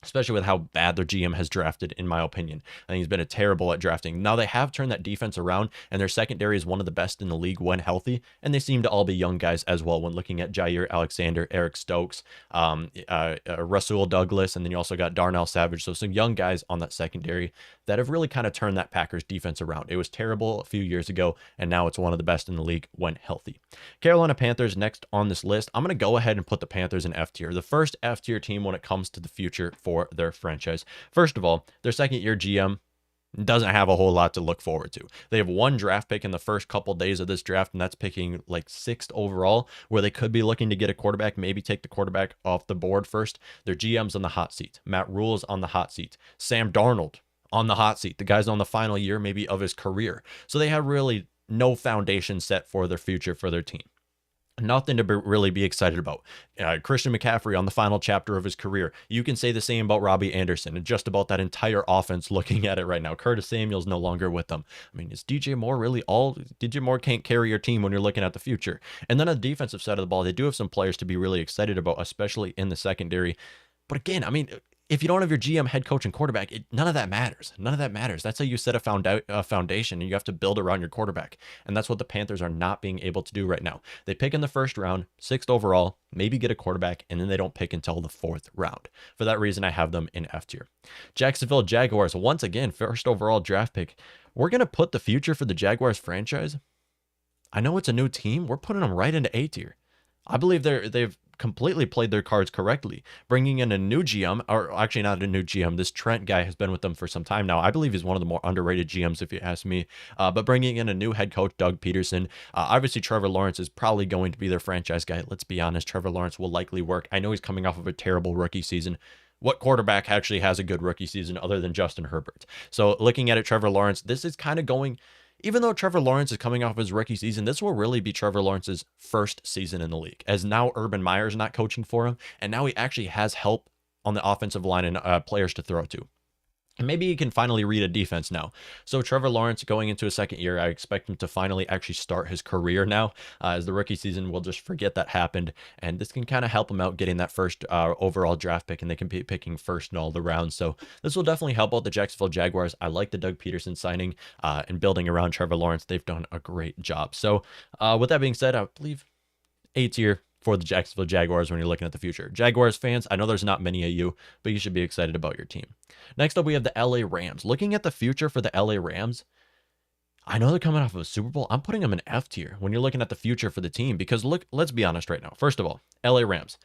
especially with how bad their GM has drafted, in my opinion. I think he's been terrible at drafting. Now, they have turned that defense around, and their secondary is one of the best in the league when healthy, and they seem to all be young guys as well when looking at Jair Alexander, Eric Stokes, Rasul Douglas, and then you also got Darnell Savage. So some young guys on that secondary that have really kind of turned that Packers defense around. It was terrible a few years ago, and now it's one of the best in the league when healthy. Carolina Panthers next on this list. I'm going to go ahead and put the Panthers in F tier, the first F tier team when it comes to the future for their franchise. First of all, their second-year GM doesn't have a whole lot to look forward to. They have one draft pick in the first couple days of this draft, and that's picking like 6th overall, where they could be looking to get a quarterback, maybe take the quarterback off the board first. Their GM's on the hot seat. Matt Rule's on the hot seat. Sam Darnold on the hot seat. The guy's on the final year maybe of his career. So they have really no foundation set for their future for their team. Nothing to really be excited about. Christian McCaffrey on the final chapter of his career. You can say the same about Robbie Anderson and just about that entire offense looking at it right now. Curtis Samuel's no longer with them. I mean, is DJ Moore really all? DJ Moore can't carry your team when you're looking at the future. And then on the defensive side of the ball, they do have some players to be really excited about, especially in the secondary. But again, I mean, if you don't have your GM, head coach, and quarterback, none of that matters. None of that matters. That's how you set a foundation, and you have to build around your quarterback. And that's what the Panthers are not being able to do right now. They pick in the first round, 6th overall, maybe get a quarterback, and then they don't pick until the 4th round. For that reason, I have them in F tier. Jacksonville Jaguars, once again, 1st overall draft pick. We're going to put the future for the Jaguars franchise. I know it's a new team. We're putting them right into A tier. I believe they've completely played their cards correctly, bringing in a new GM, or actually not a new GM. This Trent guy has been with them for some time now. I believe he's one of the more underrated GMs, if you ask me. But bringing in a new head coach, Doug Peterson. Obviously, Trevor Lawrence is probably going to be their franchise guy. Let's be honest, Trevor Lawrence will likely work. I know he's coming off of a terrible rookie season. What quarterback actually has a good rookie season other than Justin Herbert? So looking at it, Trevor Lawrence, this is kind of going... Even though Trevor Lawrence is coming off his rookie season, this will really be Trevor Lawrence's first season in the league, as now Urban Meyer's not coaching for him, and now he actually has help on the offensive line and players to throw to. And maybe he can finally read a defense now. So Trevor Lawrence going into his 2nd year, I expect him to finally actually start his career now. As the rookie season, we'll just forget that happened. And this can kind of help him out getting that 1st overall draft pick, and they can be picking 1st in all the rounds. So this will definitely help out the Jacksonville Jaguars. I like the Doug Peterson signing and building around Trevor Lawrence. They've done a great job. So with that being said, I believe A tier for the Jacksonville Jaguars when you're looking at the future. Jaguars fans, I know there's not many of you, but you should be excited about your team. Next up, we have the LA Rams. Looking at the future for the LA Rams, I know they're coming off of a Super Bowl. I'm putting them in F tier when you're looking at the future for the team, because look, let's be honest right now. First of all, LA Rams,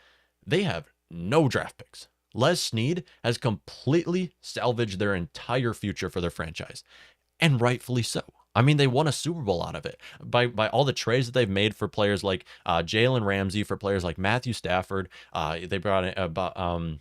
they have no draft picks. Les Snead has completely salvaged their entire future for their franchise, and rightfully so. I mean, they won a Super Bowl out of it by all the trades that they've made for players like Jalen Ramsey, for players like Matthew Stafford. They brought in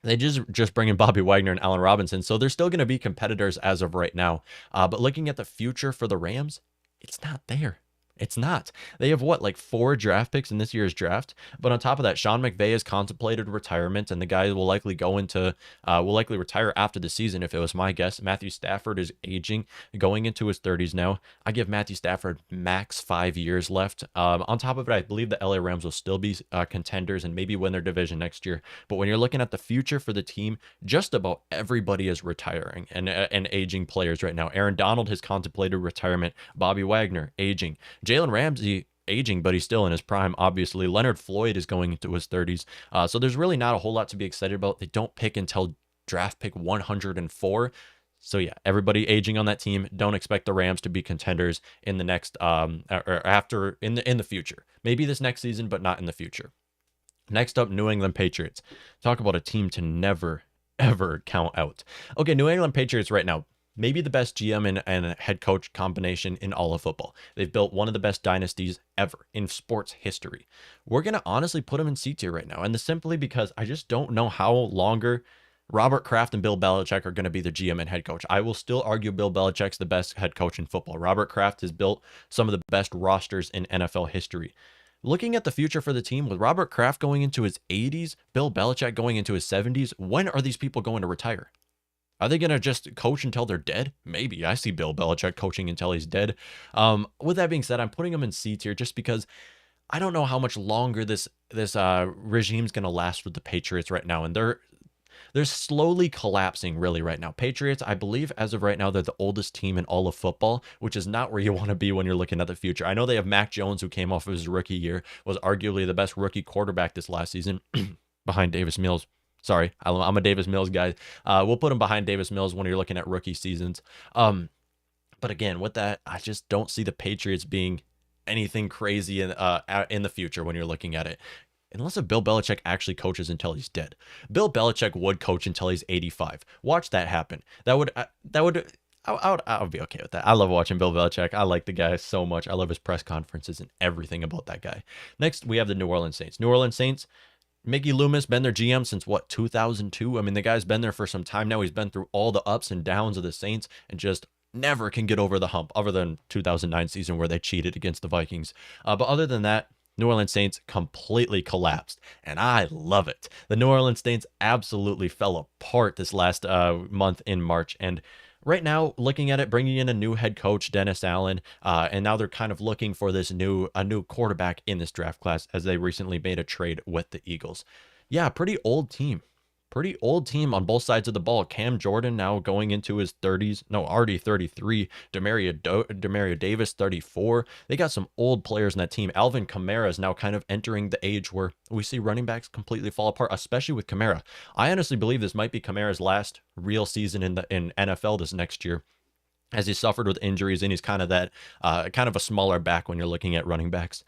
they just bring in Bobby Wagner and Allen Robinson, so they're still going to be competitors as of right now. But looking at the future for the Rams, it's not there. It's not. They have what, like 4 draft picks in this year's draft. But on top of that, Sean McVay has contemplated retirement, and the guy will likely will likely retire after the season, if it was my guess. Matthew Stafford is aging, going into his 30s now. I give Matthew Stafford max 5 years left. On top of it, I believe the LA Rams will still be contenders and maybe win their division next year. But when you're looking at the future for the team, just about everybody is retiring and aging players right now. Aaron Donald has contemplated retirement. Bobby Wagner, aging. Jalen Ramsey, aging, but he's still in his prime, obviously. Leonard Floyd is going into his 30s. So there's really not a whole lot to be excited about. They don't pick until draft pick 104. So yeah, everybody aging on that team. Don't expect the Rams to be contenders in the next or after in the future. Maybe this next season, but not in the future. Next up, New England Patriots. Talk about a team to never, ever count out. Okay, New England Patriots right now, maybe the best GM and head coach combination in all of football. They've built one of the best dynasties ever in sports history. We're going to honestly put them in C tier right now. And this simply because I just don't know how longer Robert Kraft and Bill Belichick are going to be the GM and head coach. I will still argue Bill Belichick's the best head coach in football. Robert Kraft has built some of the best rosters in NFL history. Looking at the future for the team, with Robert Kraft going into his 80s, Bill Belichick going into his 70s, when are these people going to retire? Are they going to just coach until they're dead? Maybe. I see Bill Belichick coaching until he's dead. With that being said, I'm putting him in C tier just because I don't know how much longer this regime's going to last with the Patriots right now. And they're slowly collapsing really right now. Patriots, I believe as of right now, they're the oldest team in all of football, which is not where you want to be when you're looking at the future. I know they have Mac Jones, who came off of his rookie year, was arguably the best rookie quarterback this last season behind Davis Mills. Sorry, I'm a Davis Mills guy. We'll put him behind Davis Mills when you're looking at rookie seasons. But again, with that, I just don't see the Patriots being anything crazy in the future when you're looking at it. Unless if Bill Belichick actually coaches until he's dead. Bill Belichick would coach until he's 85. Watch that happen. I would be okay with that. I love watching Bill Belichick. I like the guy so much. I love his press conferences and everything about that guy. Next, we have the New Orleans Saints. New Orleans Saints, Mickey Loomis, been their GM since what, 2002? I mean, the guy's been there for some time now. He's been through all the ups and downs of the Saints and just never can get over the hump, other than 2009 season where they cheated against the Vikings. But other than that, New Orleans Saints completely collapsed, and I love it. The New Orleans Saints absolutely fell apart this last month in March, and right now, looking at it, bringing in a new head coach, Dennis Allen, and now they're kind of looking for a new quarterback in this draft class as they recently made a trade with the Eagles. Yeah, pretty old team. Pretty old team on both sides of the ball. Cam Jordan now going into his 30s. No, already 33. Demario Davis, 34. They got some old players in that team. Alvin Kamara is now kind of entering the age where we see running backs completely fall apart, especially with Kamara. I honestly believe this might be Kamara's last real season in NFL this next year, as he suffered with injuries, and he's kind of a smaller back when you're looking at running backs.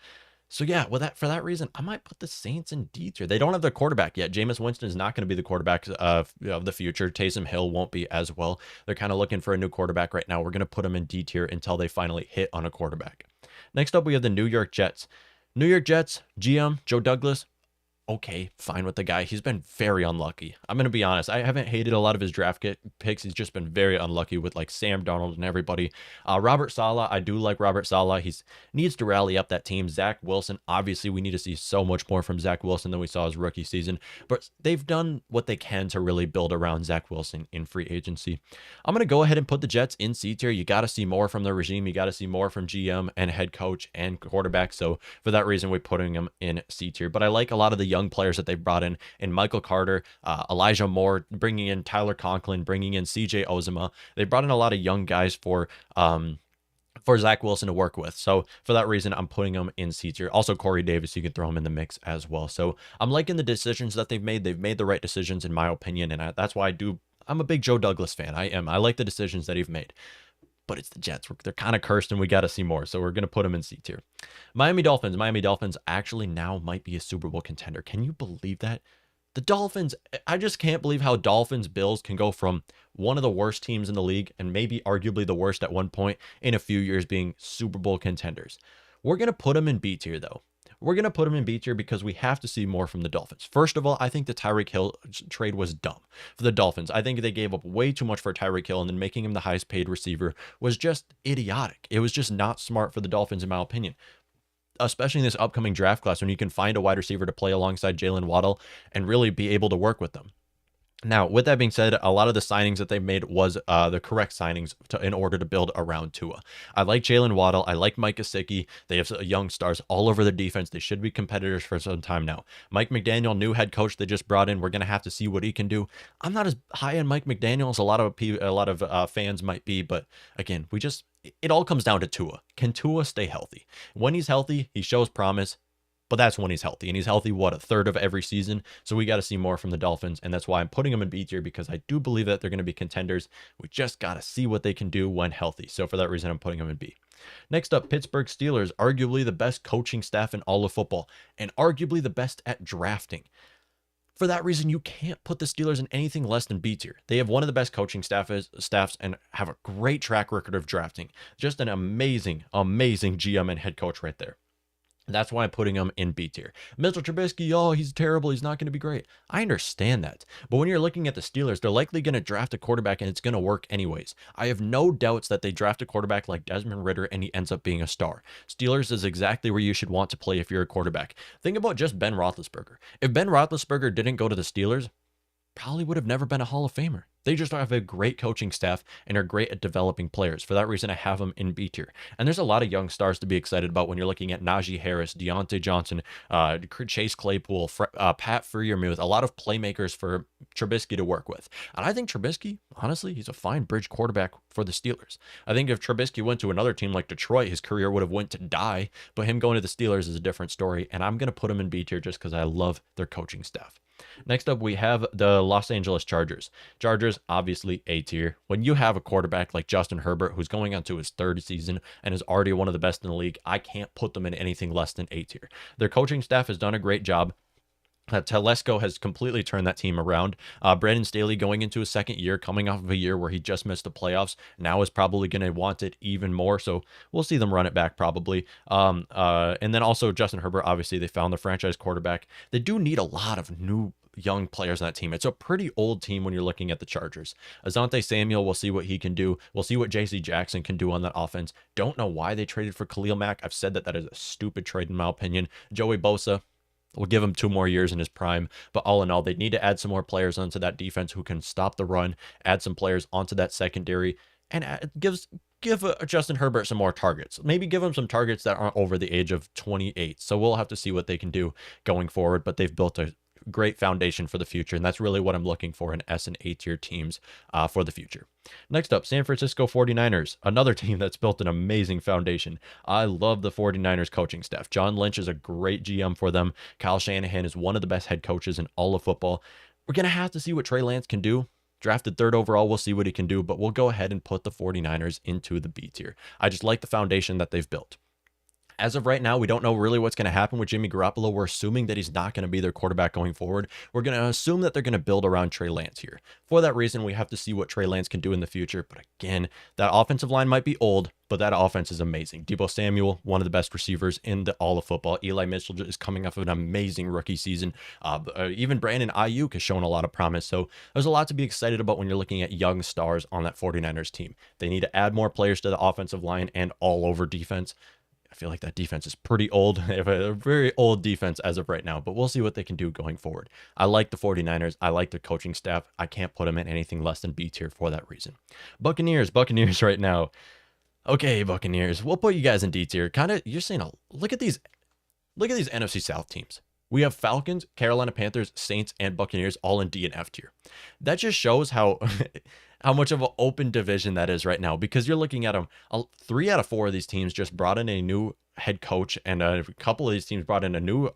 So yeah, for that reason, I might put the Saints in D tier. They don't have their quarterback yet. Jameis Winston is not going to be the quarterback of the future. Taysom Hill won't be as well. They're kind of looking for a new quarterback right now. We're going to put them in D tier until they finally hit on a quarterback. Next up, we have the New York Jets. New York Jets, GM, Joe Douglas. Okay, fine with the guy. He's been very unlucky. I'm going to be honest. I haven't hated a lot of his draft picks. He's just been very unlucky with like Sam Darnold and everybody. Robert Saleh, I do like Robert Saleh. He needs to rally up that team. Zach Wilson, obviously we need to see so much more from Zach Wilson than we saw his rookie season. But they've done what they can to really build around Zach Wilson in free agency. I'm going to go ahead and put the Jets in C tier. You got to see more from the regime. You got to see more from GM and head coach and quarterback. So for that reason, we're putting them in C tier. But I like a lot of the young players that they've brought in Michael Carter, Elijah Moore, bringing in Tyler Conklin, bringing in CJ Ozema. They brought in a lot of young guys for Zach Wilson to work with. So for that reason, I'm putting them in C tier. Also, Corey Davis, you can throw him in the mix as well. So I'm liking the decisions that they've made. They've made the right decisions, in my opinion. And that's why I'm a big Joe Douglas fan. I like the decisions that he's made. But it's the Jets. They're kind of cursed, and we got to see more. So we're going to put them in C tier. Miami Dolphins. Miami Dolphins actually now might be a Super Bowl contender. Can you believe that? The Dolphins, I just can't believe how Dolphins Bills can go from one of the worst teams in the league and maybe arguably the worst at one point in a few years being Super Bowl contenders. We're going to put them in B tier, though. We're going to put them in B tier because we have to see more from the Dolphins. First of all, I think the Tyreek Hill trade was dumb for the Dolphins. I think they gave up way too much for Tyreek Hill, and then making him the highest paid receiver was just idiotic. It was just not smart for the Dolphins, in my opinion, especially in this upcoming draft class when you can find a wide receiver to play alongside Jalen Waddle and really be able to work with them. Now, with that being said, a lot of the signings that they've made was the correct signings in order to build around Tua. I like Jalen Waddle. I like Mike Gesicki. They have young stars all over their defense. They should be competitors for some time now. Mike McDaniel, new head coach they just brought in. We're going to have to see what he can do. I'm not as high on Mike McDaniel as a lot of fans might be, but again, it all comes down to Tua. Can Tua stay healthy? When he's healthy, he shows promise. But that's when he's healthy. And he's healthy, a third of every season. So we got to see more from the Dolphins. And that's why I'm putting them in B tier, because I do believe that they're going to be contenders. We just got to see what they can do when healthy. So for that reason, I'm putting them in B. Next up, Pittsburgh Steelers, arguably the best coaching staff in all of football and arguably the best at drafting. For that reason, you can't put the Steelers in anything less than B tier. They have one of the best coaching staffs and have a great track record of drafting. Just an amazing, amazing GM and head coach right there. That's why I'm putting him in B tier. Mitchell Trubisky, he's terrible. He's not going to be great. I understand that. But when you're looking at the Steelers, they're likely going to draft a quarterback and it's going to work anyways. I have no doubts that they draft a quarterback like Desmond Ritter and he ends up being a star. Steelers is exactly where you should want to play if you're a quarterback. Think about just Ben Roethlisberger. If Ben Roethlisberger didn't go to the Steelers, probably would have never been a Hall of Famer. They just have a great coaching staff and are great at developing players. For that reason, I have them in B tier. And there's a lot of young stars to be excited about when you're looking at Najee Harris, Deontay Johnson, Chase Claypool, Pat Freiermuth, a lot of playmakers for Trubisky to work with. And I think Trubisky, honestly, he's a fine bridge quarterback for the Steelers. I think if Trubisky went to another team like Detroit, his career would have went to die. But him going to the Steelers is a different story. And I'm going to put him in B tier just because I love their coaching staff. Next up, we have the Los Angeles Chargers. Chargers, obviously A tier. When you have a quarterback like Justin Herbert, who's going on to his third season and is already one of the best in the league, I can't put them in anything less than A tier. Their coaching staff has done a great job. Telesco has completely turned that team around. Brandon Staley going into his second year, coming off of a year where he just missed the playoffs, now is probably going to want it even more. So we'll see them run it back probably. And then also Justin Herbert, obviously they found the franchise quarterback. They do need a lot of new young players on that team. It's a pretty old team when you're looking at the Chargers. Asante Samuel, we'll see what he can do. We'll see what JC Jackson can do on that offense. Don't know why they traded for Khalil Mack. I've said that is a stupid trade in my opinion. Joey Bosa, we'll give him 2 more years in his prime. But all in all, they need to add some more players onto that defense who can stop the run, add some players onto that secondary, and give Justin Herbert some more targets. Maybe give him some targets that aren't over the age of 28. So we'll have to see what they can do going forward. But they've built a great foundation for the future, and that's really what I'm looking for in S and A tier teams for the future. Next up, San Francisco 49ers, another team that's built an amazing foundation. I love the 49ers coaching staff. John Lynch is a great GM for them. Kyle Shanahan is one of the best head coaches in all of football. We're going to have to see what Trey Lance can do. Drafted 3rd overall, we'll see what he can do, but we'll go ahead and put the 49ers into the B tier. I just like the foundation that they've built. As of right now, we don't know really what's going to happen with Jimmy Garoppolo. We're assuming that he's not going to be their quarterback going forward. We're going to assume that they're going to build around Trey Lance here. For that reason, we have to see what Trey Lance can do in the future. But again, that offensive line might be old, but that offense is amazing. Deebo Samuel, one of the best receivers in all of football. Eli Mitchell is coming off of an amazing rookie season. Even Brandon Ayuk has shown a lot of promise. So there's a lot to be excited about when you're looking at young stars on that 49ers team. They need to add more players to the offensive line and all over defense. I feel like that defense is pretty old. They have a very old defense as of right now, but we'll see what they can do going forward. I like the 49ers. I like their coaching staff. I can't put them in anything less than B tier for that reason. Buccaneers right now. Okay, Buccaneers. We'll put you guys in D tier. You're saying, look at these NFC South teams. We have Falcons, Carolina Panthers, Saints, and Buccaneers all in D and F tier. That just shows how much of an open division that is right now, because you're looking at them. 3 out of 4 of these teams just brought in a new head coach, and a couple of these teams brought in a new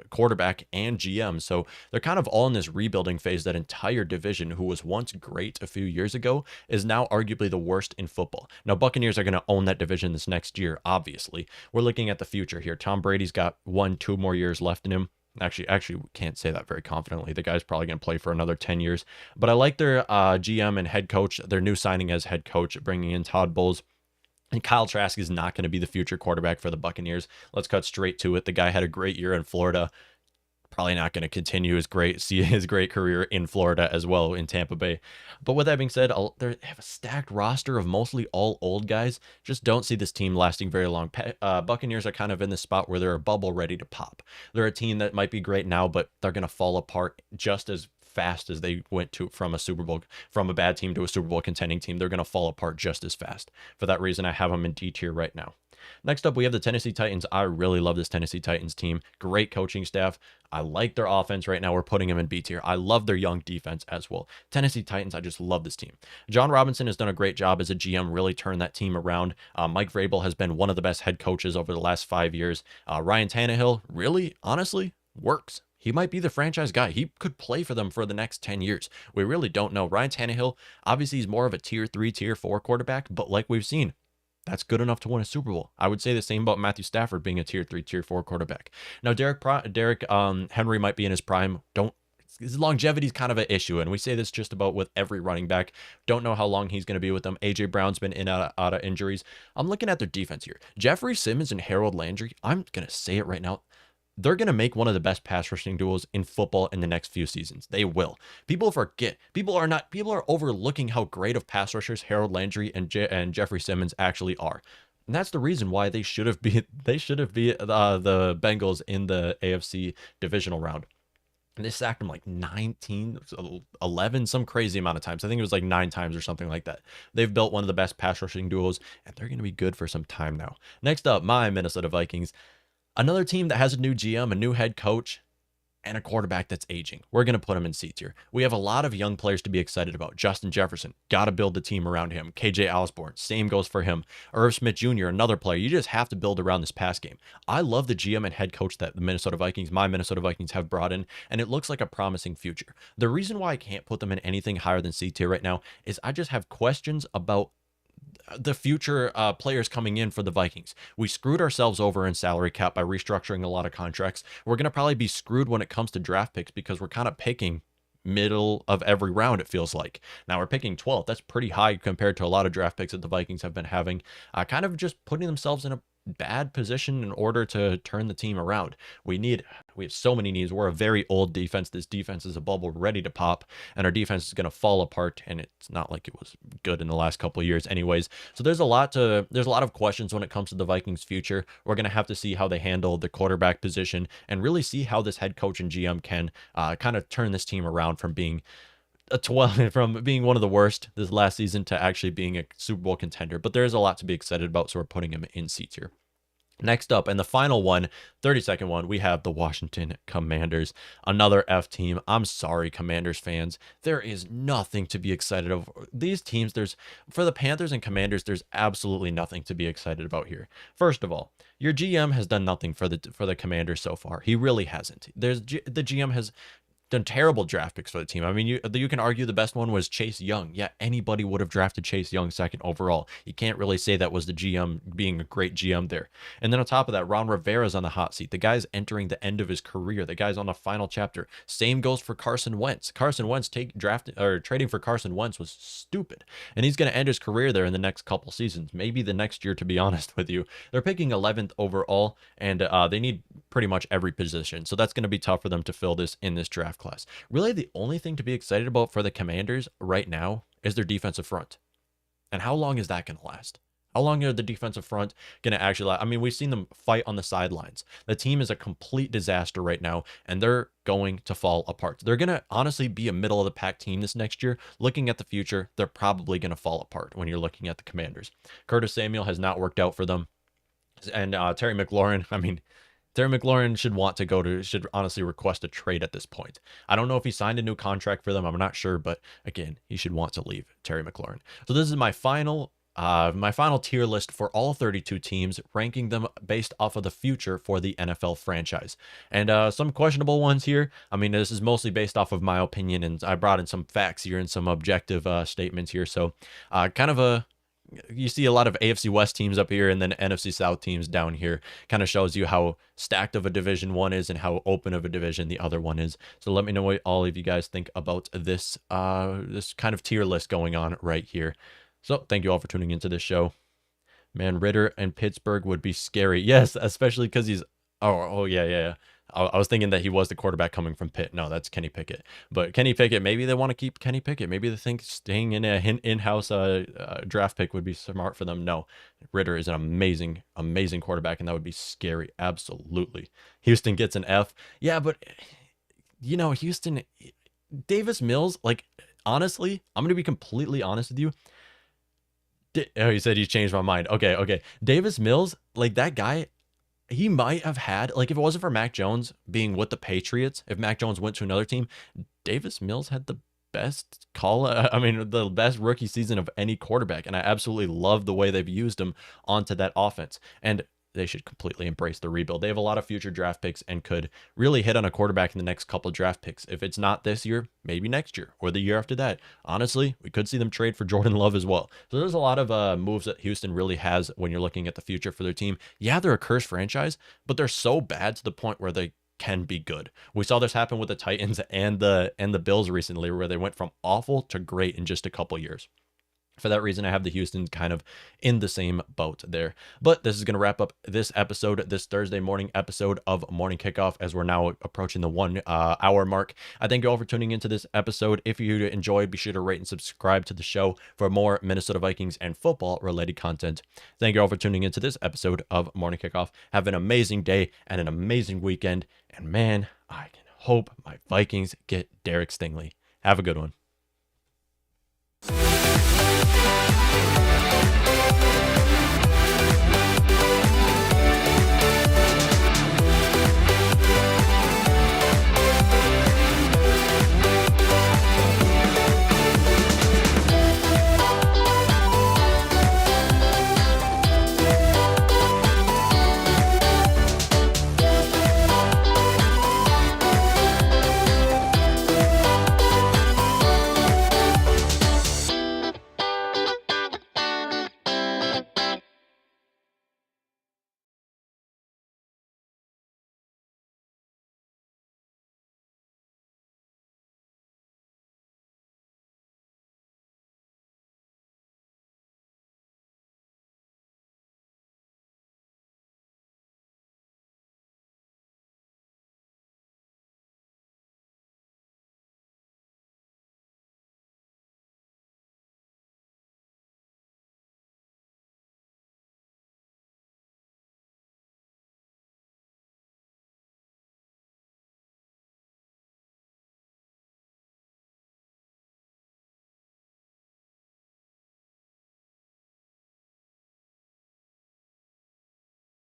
quarterback and GM. So they're kind of all in this rebuilding phase. That entire division, who was once great a few years ago, is now arguably the worst in football. Now, Buccaneers are going to own that division this next year, obviously. We're looking at the future here. Tom Brady's got 1-2 more years left in him. Actually, can't say that very confidently. The guy's probably going to play for another 10 years. But I like their GM and head coach, their new signing as head coach, bringing in Todd Bowles. And Kyle Trask is not going to be the future quarterback for the Buccaneers. Let's cut straight to it. The guy had a great year in Florida. Probably not going to continue his great career in Florida as well in Tampa Bay. But with that being said, they have a stacked roster of mostly all old guys. Just don't see this team lasting very long. Buccaneers are kind of in this spot where they're a bubble ready to pop. They're a team that might be great now, but they're going to fall apart just as fast as they went from a bad team to a Super Bowl contending team. They're going to fall apart just as fast. For that reason, I have them in D tier right now. Next up, we have the Tennessee Titans. I really love this Tennessee Titans team. Great coaching staff. I like their offense right now. We're putting them in B tier. I love their young defense as well. Tennessee Titans, I just love this team. John Robinson has done a great job as a GM, really turned that team around. Mike Vrabel has been one of the best head coaches over the last 5 years. Ryan Tannehill really, honestly, works. He might be the franchise guy. He could play for them for the next 10 years. We really don't know. Ryan Tannehill, obviously, he's more of a tier 3, tier 4 quarterback, but like we've seen, that's good enough to win a Super Bowl. I would say the same about Matthew Stafford being a tier 3, tier 4 quarterback. Now, Derek Henry might be in his prime. His longevity is kind of an issue, and we say this just about with every running back. Don't know how long he's going to be with them. A.J. Brown's been in out of injuries. I'm looking at their defense here. Jeffrey Simmons and Harold Landry, I'm going to say it right now, they're going to make one of the best pass rushing duos in football in the next few seasons. They will. People forget. People are overlooking how great of pass rushers Harold Landry and Jeffrey Simmons actually are. And that's the reason why they should have beat the Bengals in the AFC divisional round. And they sacked him like 19, 11, some crazy amount of times. I think it was like 9 times or something like that. They've built one of the best pass rushing duos, and they're going to be good for some time now. Next up, my Minnesota Vikings. Another team that has a new GM, a new head coach, and a quarterback that's aging. We're going to put them in C tier. We have a lot of young players to be excited about. Justin Jefferson, got to build the team around him. KJ Osborne, same goes for him. Irv Smith Jr., another player. You just have to build around this pass game. I love the GM and head coach that my Minnesota Vikings have brought in, and it looks like a promising future. The reason why I can't put them in anything higher than C tier right now is I just have questions about the future players coming in for the Vikings. We screwed ourselves over in salary cap by restructuring a lot of contracts. We're going to probably be screwed when it comes to draft picks because we're kind of picking middle of every round, it feels like. Now we're picking 12th. That's pretty high compared to a lot of draft picks that the Vikings have been having. Kind of just putting themselves in a bad position in order to turn the team around. We have so many needs. We're a very old defense. This defense is a bubble ready to pop, and our defense is going to fall apart, and it's not like it was good in the last couple of years anyways. So there's a lot of questions when it comes to the Vikings future. We're going to have to see how they handle the quarterback position and really see how this head coach and GM can kind of turn this team around from being from being one of the worst this last season to actually being a Super Bowl contender. But there's a lot to be excited about, so we're putting him in seats here. Next up, and the final one, 32nd one, we have the Washington Commanders, another F team. I'm sorry, Commanders fans. There is nothing to be excited of. These teams, for the Panthers and Commanders, there's absolutely nothing to be excited about here. First of all, your GM has done nothing for the Commanders so far. He really hasn't. The GM has done terrible draft picks for the team. I mean, you can argue the best one was Chase Young. Yeah, anybody would have drafted Chase Young second overall. You can't really say that was the GM being a great GM there. And then on top of that, Ron Rivera's on the hot seat. The guy's entering the end of his career. The guy's on the final chapter. Same goes for Carson Wentz. Carson Wentz trading for Carson Wentz was stupid. And he's going to end his career there in the next couple seasons. Maybe the next year, to be honest with you. They're picking 11th overall, and they need pretty much every position. So that's going to be tough for them to fill this in this draft class. Really, the only thing to be excited about for the Commanders right now is their defensive front. And how long is that going to last? How long are the defensive front going to actually last? I mean, we've seen them fight on the sidelines. The team is a complete disaster right now, and they're going to fall apart. They're going to honestly be a middle of the pack team this next year. Looking at the future, they're probably going to fall apart when you're looking at the Commanders. Curtis Samuel has not worked out for them. And Terry McLaurin, I mean, Terry McLaurin should honestly request a trade at this point. I don't know if he signed a new contract for them. I'm not sure, but again, he should want to leave, Terry McLaurin. So this is my final tier list for all 32 teams, ranking them based off of the future for the NFL franchise. And some questionable ones here. I mean, this is mostly based off of my opinion, and I brought in some facts here and some objective statements here. So you see a lot of AFC West teams up here and then NFC South teams down here. Kind of shows you how stacked of a division one is and how open of a division the other one is. So let me know what all of you guys think about this kind of tier list going on right here. So thank you all for tuning into this show. Man, Ritter and Pittsburgh would be scary. Yes, especially because he's yeah. I was thinking that he was the quarterback coming from Pitt. No, that's Kenny Pickett. But Kenny Pickett, maybe they want to keep Kenny Pickett. Maybe they think staying in a in-house draft pick would be smart for them. No, Ritter is an amazing quarterback, and that would be scary. Absolutely. Houston gets an F. Yeah, but, Houston, Davis Mills, like, honestly, I'm going to be completely honest with you. He said he changed my mind. Okay. Davis Mills, like, that guy, he might have had, like, if it wasn't for Mac Jones being with the Patriots, if Mac Jones went to another team, Davis Mills had the best the best rookie season of any quarterback. And I absolutely love the way they've used him onto that offense. And they should completely embrace the rebuild. They have a lot of future draft picks and could really hit on a quarterback in the next couple draft picks. If it's not this year, maybe next year or the year after that. Honestly, we could see them trade for Jordan Love as well. So there's a lot of moves that Houston really has when you're looking at the future for their team. Yeah, they're a cursed franchise, but they're so bad to the point where they can be good. We saw this happen with the Titans and the Bills recently, where they went from awful to great in just a couple years. For that reason, I have the Houston kind of in the same boat there. But this is going to wrap up this episode, this Thursday morning episode of Morning Kickoff, as we're now approaching the 1 hour mark. I thank you all for tuning into this episode. If you enjoyed, be sure to rate and subscribe to the show for more Minnesota Vikings and football related content. Thank you all for tuning into this episode of Morning Kickoff. Have an amazing day and an amazing weekend. And man, I can hope my Vikings get Derek Stingley. Have a good one.